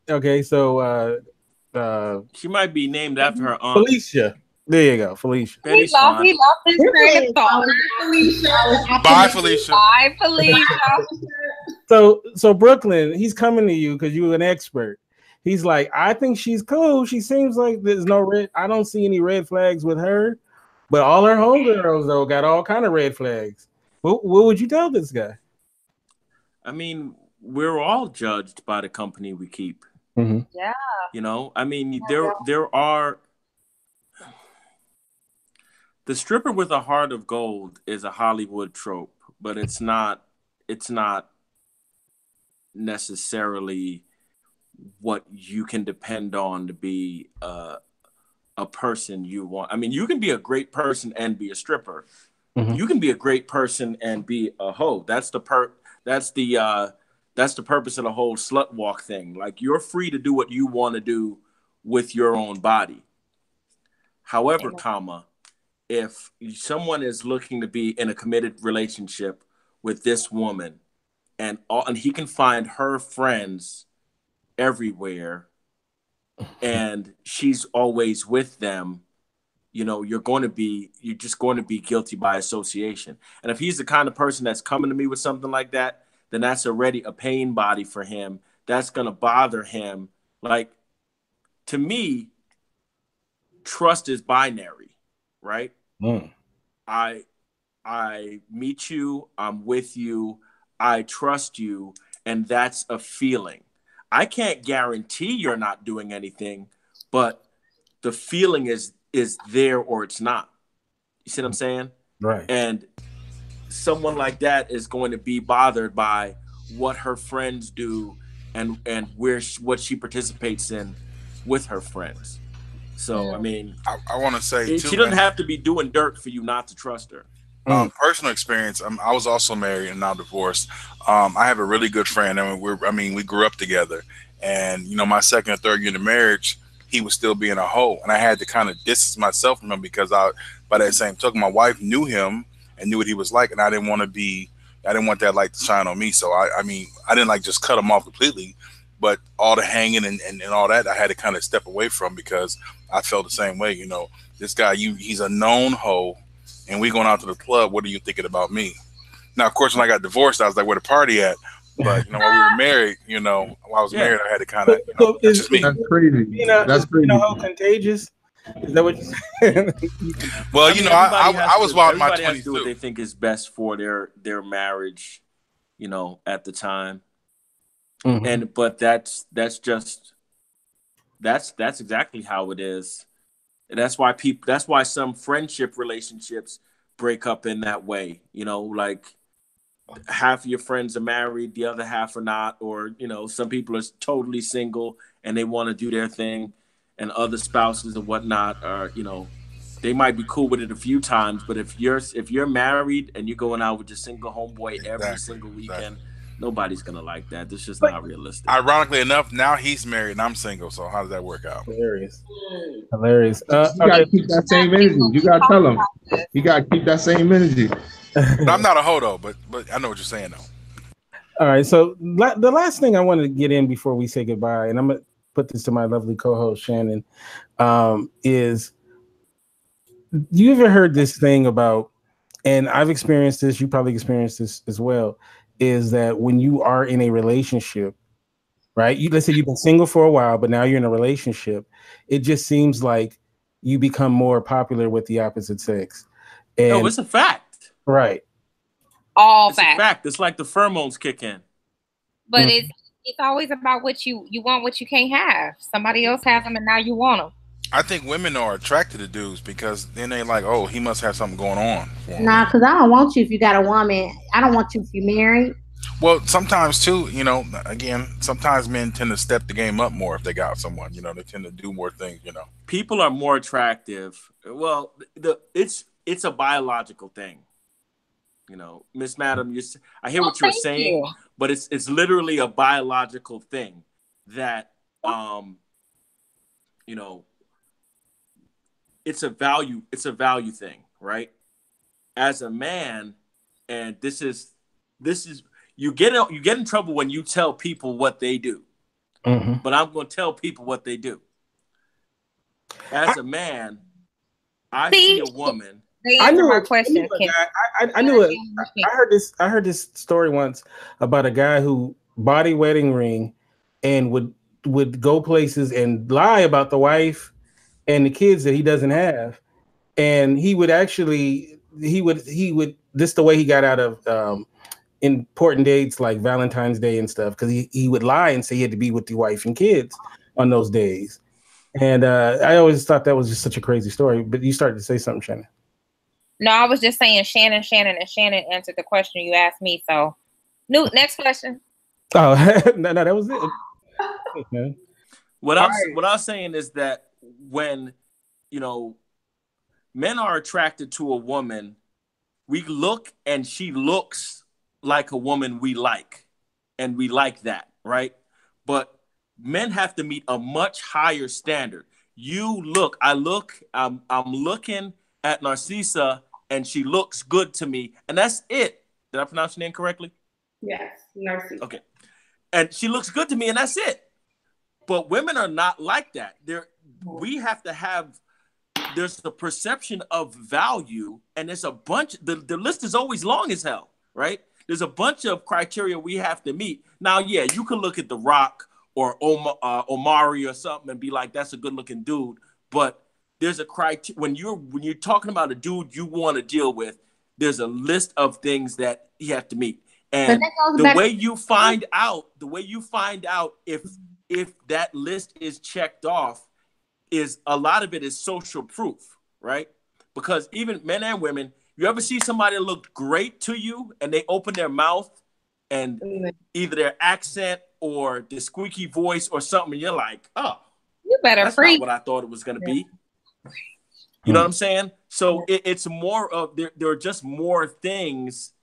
Okay, so she might be named after her aunt. Felicia. There you go, Felicia. He lost his train of thought. Bye, Felicia. Bye, Felicia. So Brooklyn, he's coming to you because you're an expert. He's like, I think she's cool. She seems like there's I don't see any red flags with her, but all her homegirls though got all kind of red flags. What would you tell this guy? I mean, we're all judged by the company we keep. Mm-hmm. Yeah. I mean, there are. The stripper with a heart of gold is a Hollywood trope, but it's not necessarily what you can depend on to be a person you want. I mean, you can be a great person and be a stripper. Mm-hmm. You can be a great person and be a hoe. That's the purpose of the whole slut walk thing. Like, you're free to do what you want to do with your own body. However, if someone is looking to be in a committed relationship with this woman and he can find her friends everywhere and she's always with them, you're just going to be guilty by association. And if he's the kind of person that's coming to me with something like that, then that's already a pain body for him. That's going to bother him. Like, to me, trust is binary, right? I meet you, I'm with you, I trust you, and that's a feeling. I can't guarantee you're not doing anything, but the feeling is there or it's not. You see what I'm saying? Right. And someone like that is going to be bothered by what her friends do and what she participates in with her friends. So, I mean, I want to say she doesn't have to be doing dirt for you not to trust her. Personal experience. I was also married and now divorced. I have a really good friend, and we grew up together. And my second or third year of marriage, he was still being a hoe, and I had to kind of distance myself from him because by that same token, my wife knew him and knew what he was like, and I didn't want that light to shine on me. So I mean, I didn't like just cut him off completely, but all the hanging and all that, I had to kind of step away from because I felt the same way. You know, this guy, he's a known hoe, and we going out to the club. What are you thinking about me? Now, of course, when I got divorced, I was like, where the party at? But, you know, when we were married, you know, while I was married, I had to kind of, that's just me. That's crazy. That's crazy. You know how contagious? Is that what you're saying? Well, I mean, I was wild in my 20s has to do what they think is best for their marriage, you know, at the time. Mm-hmm. But that's exactly how it is. And that's why some friendship relationships break up in that way. You know, like half of your friends are married, the other half are not, or, you know, some people are totally single and they want to do their thing, and other spouses and whatnot are, you know, they might be cool with it a few times, but if you're married and you're going out with your single homeboy every single weekend, nobody's gonna like that. This is just not realistic. Ironically enough, now he's married and I'm single, so how does that work out? Hilarious. You gotta keep that same energy. You gotta tell him. You gotta keep that same energy. But I'm not a hoe though, but I know what you're saying though. All right, so the last thing I wanted to get in before we say goodbye, and I'm gonna put this to my lovely co-host Shannon, is you ever heard this thing about, and I've experienced this, you probably experienced this as well, is that when you are in a relationship, right? Let's say you've been single for a while, but now you're in a relationship, it just seems like you become more popular with the opposite sex. And, no, it's a fact. Right. It's a fact. It's like the pheromones kick in. But it's always about what you want, what you can't have. Somebody else has them, and now you want them. I think women are attracted to dudes because then they like, oh, he must have something going on. Nah, because I don't want you if you got a woman. I don't want you if you're married. Well, sometimes too, you know, again, sometimes men tend to step the game up more if they got someone. You know, they tend to do more things. You know, people are more attractive. Well, it's a biological thing. You know, Miss Madam, I hear what you're saying, but it's literally a biological thing that, you know, it's a value thing, right? As a man, and this is you get in trouble when you tell people what they do. Mm-hmm. But I'm going to tell people what they do. As a man, I see a woman. I knew my question. I knew it. I heard this story once about a guy who bought a wedding ring and would go places and lie about the wife and the kids that he doesn't have, and he would this is the way he got out of important dates like Valentine's Day and stuff, because he would lie and say he had to be with the wife and kids on those days. And I always thought that was just such a crazy story. But you started to say something, Shannon. No, I was just saying Shannon, and Shannon answered the question you asked me. So, next question. Oh, no, that was it. Okay. What I'm saying is that when, you know, men are attracted to a woman, we look and she looks like a woman we like, and we like that, right? But men have to meet a much higher standard. I'm looking at Narcissa and she looks good to me, and that's it. Did I pronounce your name correctly? Yes, Narcissa. Okay. And she looks good to me, and that's it. But women are not like that. We have to have, there's the perception of value, and there's a bunch, the list is always long as hell, right? There's a bunch of criteria we have to meet. Now, yeah, you can look at The Rock or Omari or something and be like, that's a good looking dude. But there's a criteria, when you're talking about a dude you want to deal with, there's a list of things that you have to meet. And the way you find out if that list is checked off is a lot of it is social proof, right? Because even men and women, you ever see somebody look great to you and they open their mouth and either their accent or the squeaky voice or something, and you're like, oh, you better that's not what I thought it was going to be. You know what I'm saying? So it's more of, there are just more things.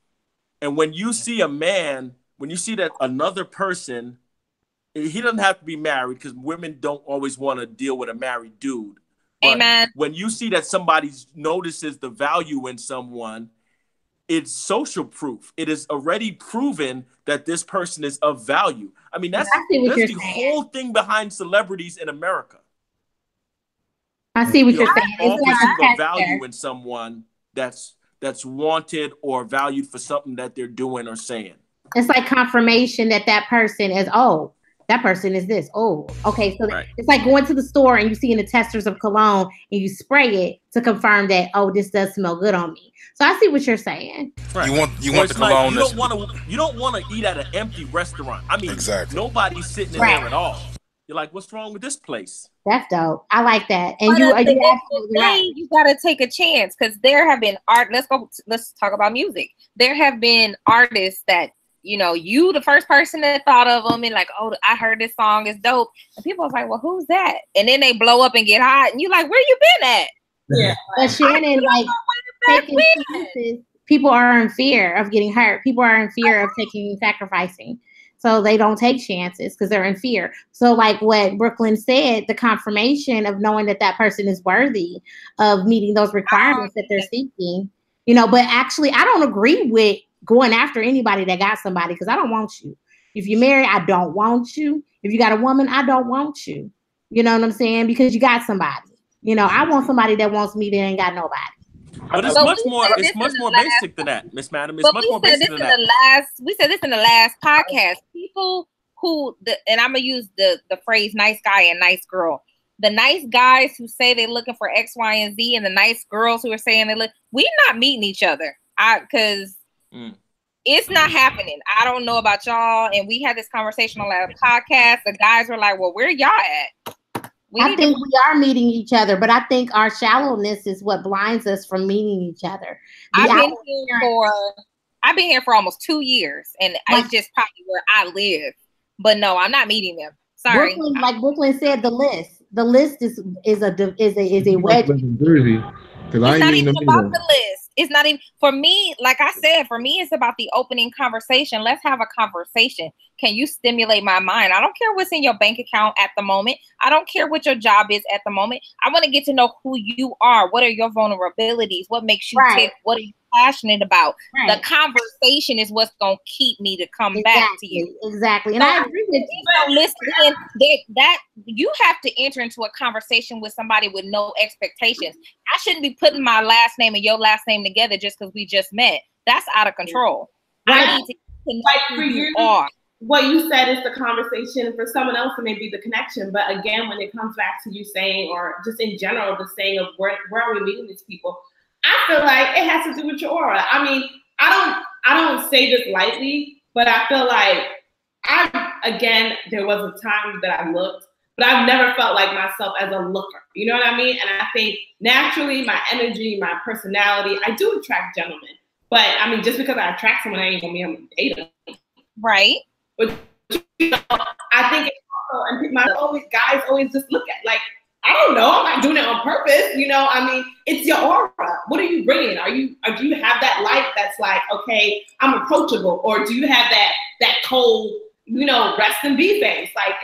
And when you see a man, when you see that another person he doesn't have to be married because women don't always want to deal with a married dude. But amen. when you see that somebody notices the value in someone, it's social proof. It is already proven that this person is of value. I mean, that's the whole thing behind celebrities in America. I see what you're saying. It's like the value in someone that's wanted or valued for something that they're doing or saying. It's like confirmation that that person is, oh, that person is this. Oh, okay. So it's like going to the store and you see in the testers of cologne and you spray it to confirm that, oh, this does smell good on me. So I see what you're saying. Right. You want the cologne. You don't want to eat at an empty restaurant. I mean, nobody's sitting in there at all. You're like, what's wrong with this place? That's dope. I like that. And you absolutely right. You gotta take a chance because there have been let's talk about music. There have been artists that, you know, you the first person that thought of them and like, oh, I heard this song is dope. And people are like, well, who's that? And then they blow up and get hot. And you're like, where you been at? Yeah. But Shannon, like, taking chances, people are in fear of getting hurt. People are in fear of sacrificing. So they don't take chances because they're in fear. So like what Brooklyn said, the confirmation of knowing that that person is worthy of meeting those requirements that they're seeking, you know, but actually I don't agree with going after anybody that got somebody because I don't want you. If you're married, I don't want you. If you got a woman, I don't want you. You know what I'm saying? Because you got somebody. You know, I want somebody that wants me that ain't got nobody. But it's much more basic than that, Miss Madam. It's much more basic than that. We said this in the last podcast. People who, and I'm gonna use the phrase "nice guy" and "nice girl." The nice guys who say they're looking for X, Y, and Z, and the nice girls who are saying we're not meeting each other. Because it's not happening. I don't know about y'all, and we had this conversation on our podcast. The guys were like, "Well, where y'all at?" I think we are meeting each other, but I think our shallowness is what blinds us from meeting each other. I've been here for almost 2 years, and it's just probably where I live. But no, I'm not meeting them. Sorry. Brooklyn, like Brooklyn said, the list is a wedge. It's not even about the list. It's not even, for me, like I said, for me, it's about the opening conversation. Let's have a conversation. Can you stimulate my mind? I don't care what's in your bank account at the moment. I don't care what your job is at the moment. I want to get to know who you are. What are your vulnerabilities? What makes you tick? What are you passionate about? The conversation is what's going to keep me to come back to you. Exactly. And I agree with you. So listen, that you have to enter into a conversation with somebody with no expectations. I shouldn't be putting my last name and your last name together just because we just met. That's out of control. I need to know who you are. What you said is the conversation. For someone else, it may be the connection. But again, when it comes back to you saying, or just in general, the saying of where are we meeting these people? I feel like it has to do with your aura. I mean, I don't say this lightly, but I feel like there was a time that I looked, but I've never felt like myself as a looker. You know what I mean? And I think naturally my energy, my personality, I do attract gentlemen. But I mean, just because I attract someone, I ain't gonna be able to date them. Right. But you know, I think it's also, and guys always just look at like, I don't know, I'm not doing it on purpose. You know, I mean, it's your aura. What are you bringing? Do you have that light that's like, okay, I'm approachable, or do you have that cold, you know, rest and be face? Like,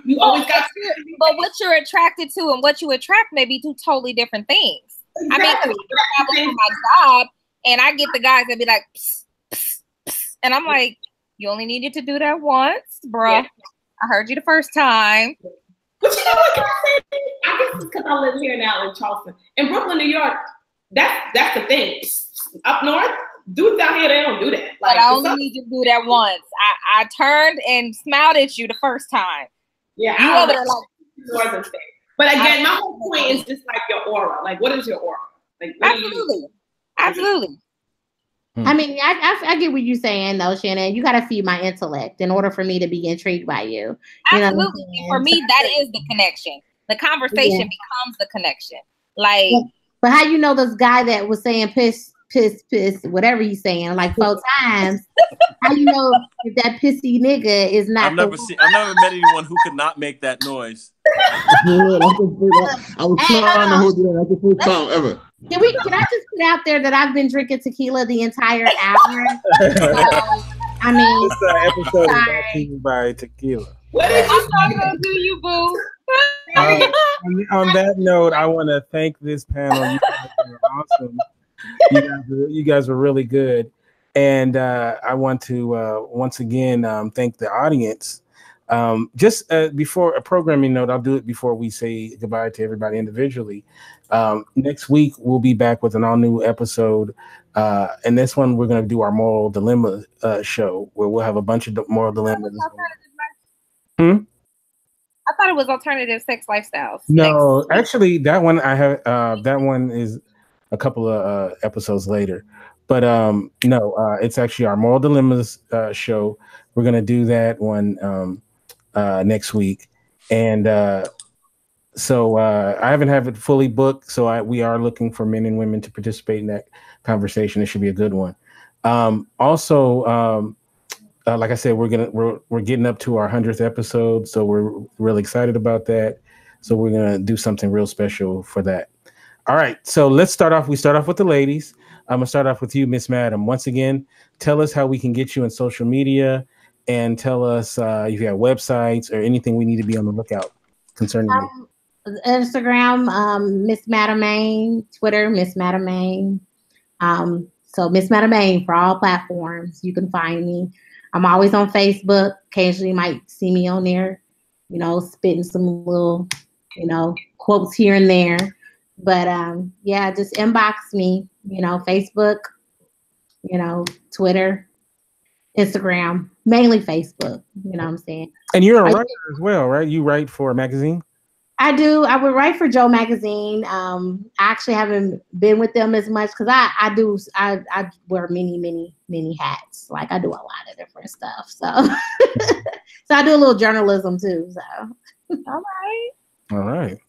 you always got? But what you're attracted to and what you attract may be two totally different things. Exactly. I mean, my job, and I get the guys that be like, psst, psst, psst, and I'm like, you only needed to do that once, bro. Yeah. I heard you the first time. But you know what? Can I say? I guess it's because I live here now in Charleston. In Brooklyn, New York, that's the thing. Up north, dudes down here, they don't do that. Like, but I only need you to do that once. I turned and smiled at you the first time. Yeah, you over there like northern state. But again, my whole point is just like your aura. Like, what is your aura? Like, absolutely. I mean, I get what you're saying, though, Shannon. You got to feed my intellect in order for me to be intrigued by you. Absolutely. For me, that is the connection. The conversation becomes the connection. Like, but how you know this guy that was saying piss, whatever he's saying, like 4 times? How you know that pissy nigga is not? I've never met anyone who could not make that noise. I was trying to hold it in. That's the first time ever. Can I just put out there that I've been drinking tequila the entire hour? I mean, this episode is brought to you by tequila. What did you I'm not gonna do you, boo. On that note, I want to thank this panel. You guys are awesome. You guys were really good. And I want to once again thank the audience. Just before a programming note, I'll do it before we say goodbye to everybody individually. Next week, we'll be back with an all-new episode. And this one, we're going to do our moral dilemma show, where we'll have a bunch of moral dilemmas. I thought it was alternative sex lifestyles. No, actually, that one I have. That one is a couple of episodes later. But no, it's actually our moral dilemmas show. We're gonna do that one next week, and so I haven't had it fully booked. So we are looking for men and women to participate in that conversation. It should be a good one. Also. Like I said, we're getting up to our 100th episode, so we're really excited about that. So we're gonna do something real special for that. All right, so let's start off. We start off with the ladies. I'm gonna start off with you, Miss Madam. Once again, tell us how we can get you in social media, and tell us if you have websites or anything we need to be on the lookout concerning you. Instagram, Miss Madam Main, Twitter, Miss Madam Main. So Miss Madam Main for all platforms. You can find me. I'm always on Facebook. Occasionally you might see me on there, spitting some little, quotes here and there. But yeah, just inbox me, Facebook, Twitter, Instagram, mainly Facebook, you know what I'm saying? And you're a writer as well, right? You write for a magazine? I do. I would write for Joe Magazine. I actually haven't been with them as much because I wear many hats. Like I do a lot of different stuff. So so I do a little journalism too. So all right.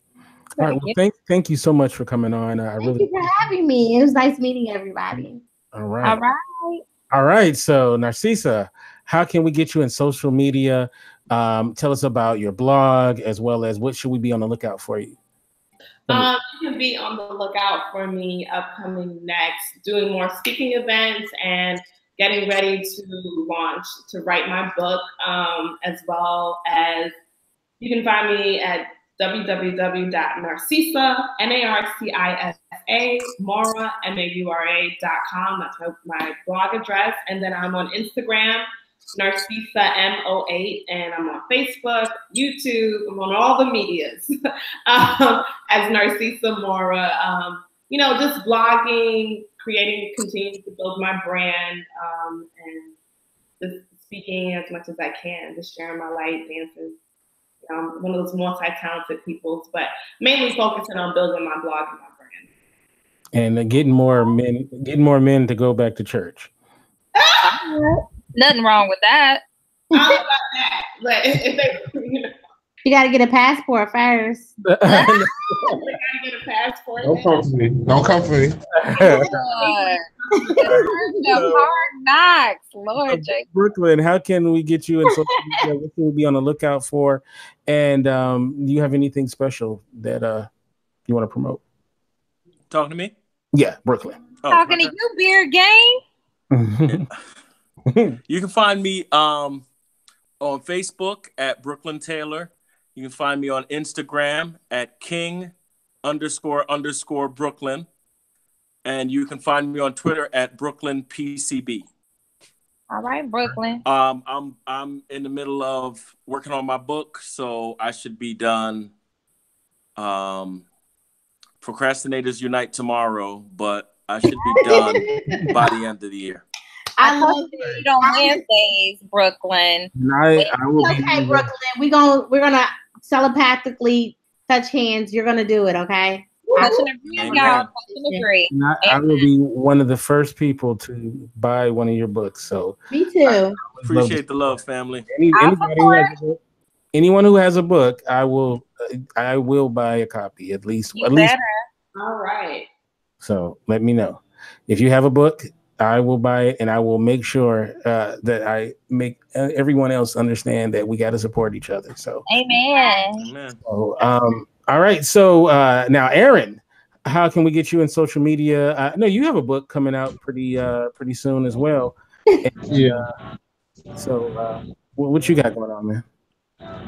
Well, thank you so much for coming on. Thank you for having me. It was nice meeting everybody. All right. So Narcissa, how can we get you in social media? Tell us about your blog as well as what should we be on the lookout for you? You can be on the lookout for me upcoming next, doing more speaking events and getting ready to write my book, as well as you can find me at www.narcissa, Narcissa, Maura, Maura.com. That's my blog address. And then I'm on Instagram, Narcissa M08, and I'm on Facebook, YouTube, I'm on all the medias as Narcissa Maura. Just blogging, continuing to build my brand, and just speaking as much as I can, just sharing my light dances. One of those multi-talented people, but mainly focusing on building my blog and my brand. And getting more men to go back to church. Nothing wrong with that. I don't know about that, but if they, you got to get a passport first. You got to get a passport. Don't come for me. Hard knocks, Lord. Brooklyn, how can we get you in social media? What can we be on the lookout for? And do you have anything special that you want to promote? Talking to me? Yeah, Brooklyn. Talking to you, Beard Gang. You can find me on Facebook at Brooklyn Taylor. You can find me on Instagram at King__Brooklyn. And you can find me on Twitter at Brooklyn PCB. All right, Brooklyn. I'm in the middle of working on my book, so I should be done. Procrastinators Unite tomorrow, but I should be done by the end of the year. I love it on Wednesdays, Brooklyn. I will okay, Brooklyn. We're gonna telepathically touch hands. You're gonna do it, okay? I will be one of the first people to buy one of your books. So me too. Appreciate the love, family. Anyone who has a book, I will buy a copy at least. All right. So let me know if you have a book. I will buy it, and I will make sure that I make everyone else understand that we got to support each other. So, amen. So, all right. So now, Aaron, how can we get you in social media? No, you have a book coming out pretty soon as well. And, yeah. So, what you got going on, man?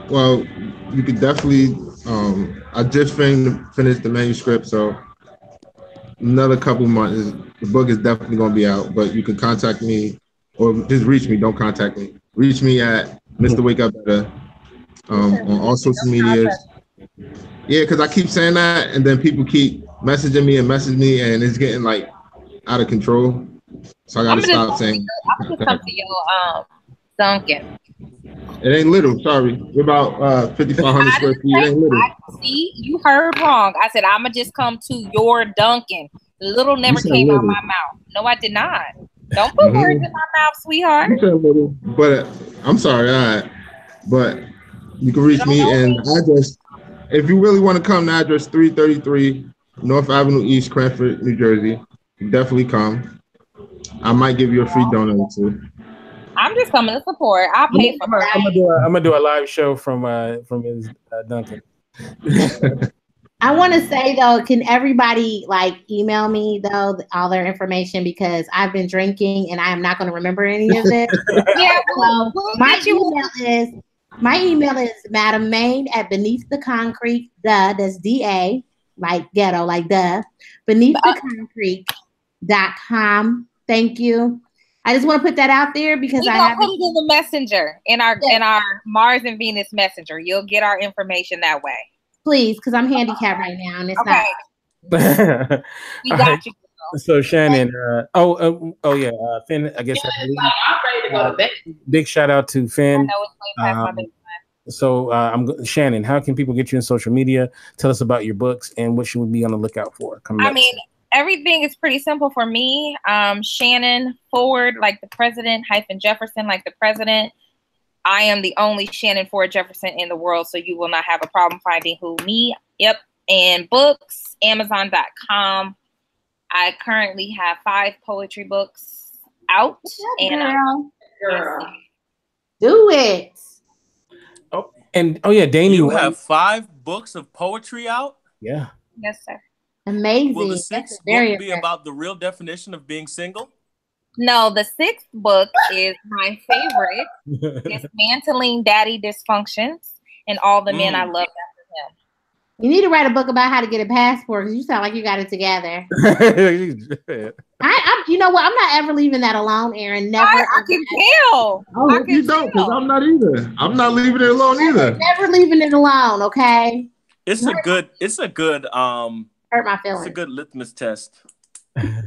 Well, you could definitely. I just finished the manuscript, so another couple months, the book is definitely going to be out. But you can contact me, or just reach me. Don't contact me. Reach me at Mr. Wake Up Better on all social medias. Yeah, because I keep saying that, and then people keep messaging me, and it's getting like out of control. So I got to stop saying. I'm gonna come to your Dunkin'. It ain't little. Sorry, we're about 5,500 square feet. It ain't little. See, you heard wrong. I said I'm gonna just come to your Dunkin'. Little never came out of my mouth. No, I did not. Don't put words in my mouth, sweetheart. You said little, but I'm sorry. All right, but you can reach me and address. If you really want to come, the address 333 North Avenue East, Cranford, New Jersey. Definitely come. I might give you a free donut or two. I'm just coming to support. I'll pay for her. I'm gonna do a live show from his Dunkin'. I want to say though, can everybody like email me though all their information, because I've been drinking and I am not going to remember any of it. Yeah, so my email is Madam Main at Beneath the Concrete, that's DA, like ghetto, like Beneath the Concrete.com. Thank you. I just want to put that out there because I have put it in the messenger, in our Mars and Venus messenger. You'll get our information that way. Please, because I'm handicapped right now and it's not. We got you. So Shannon, Finn, I guess I'm ready to go to bed. Big shout out to Finn. Shannon, how can people get you in social media? Tell us about your books and what you would be on the lookout for coming up. Everything is pretty simple for me. Shannon Ford, like the president, -Jefferson, like the president. I am the only Shannon Ford Jefferson in the world, so you will not have a problem finding me. Yep. And books, Amazon.com. I currently have 5 poetry books out. Girl. Do it. Danny. You have 5 books of poetry out? Yeah. Yes, sir. Amazing. Will the 6th book be about the real definition of being single? No, the 6th book is my favorite. Dismantling Daddy Dysfunctions and All the Men I Loved After Him. You need to write a book about how to get a passport, because you sound like you got it together. You know what? I'm not ever leaving that alone, Aaron. Never. I can tell. Oh, you don't, because I'm not either. I'm not leaving it alone either. Never leaving it alone, okay? It's a good hurt my feelings. It's a good litmus test. You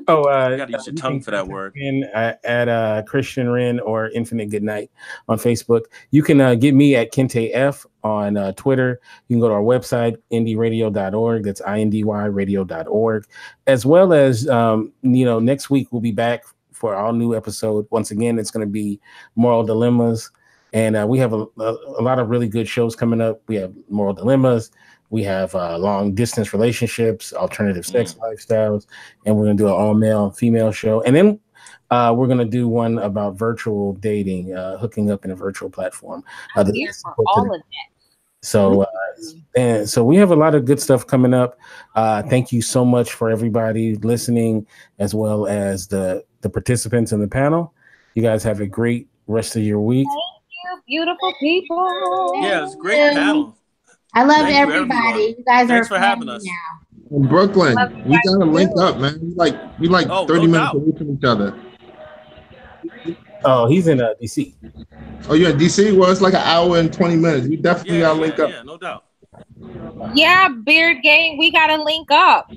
gotta use your tongue for that word. At Christian Wren or Infinite Goodnight on Facebook. You can get me at Kente F on Twitter. You can go to our website, indyradio.org. That's indyradio.org. As well as next week we'll be back for our new episode. Once again, it's going to be Moral Dilemmas, and we have a lot of really good shows coming up. We have Moral Dilemmas. We have long distance relationships, alternative sex lifestyles, and we're going to do an all male female show. And then we're going to do one about virtual dating, hooking up in a virtual platform. I'm here for all of that. So, so we have a lot of good stuff coming up. Thank you so much for everybody listening, as well as the participants in the panel. You guys have a great rest of your week. Thank you, beautiful people. Yeah, it's a great panel. I love everybody. You guys Thanks for having us. Now. In Brooklyn, we gotta link up, man. We like 30 minutes away from each other. Oh, he's in DC. Oh, you're in DC? Well, it's like an hour and 20 minutes. We definitely gotta link up. Yeah, no doubt. Yeah, Beard Gang, we gotta link up.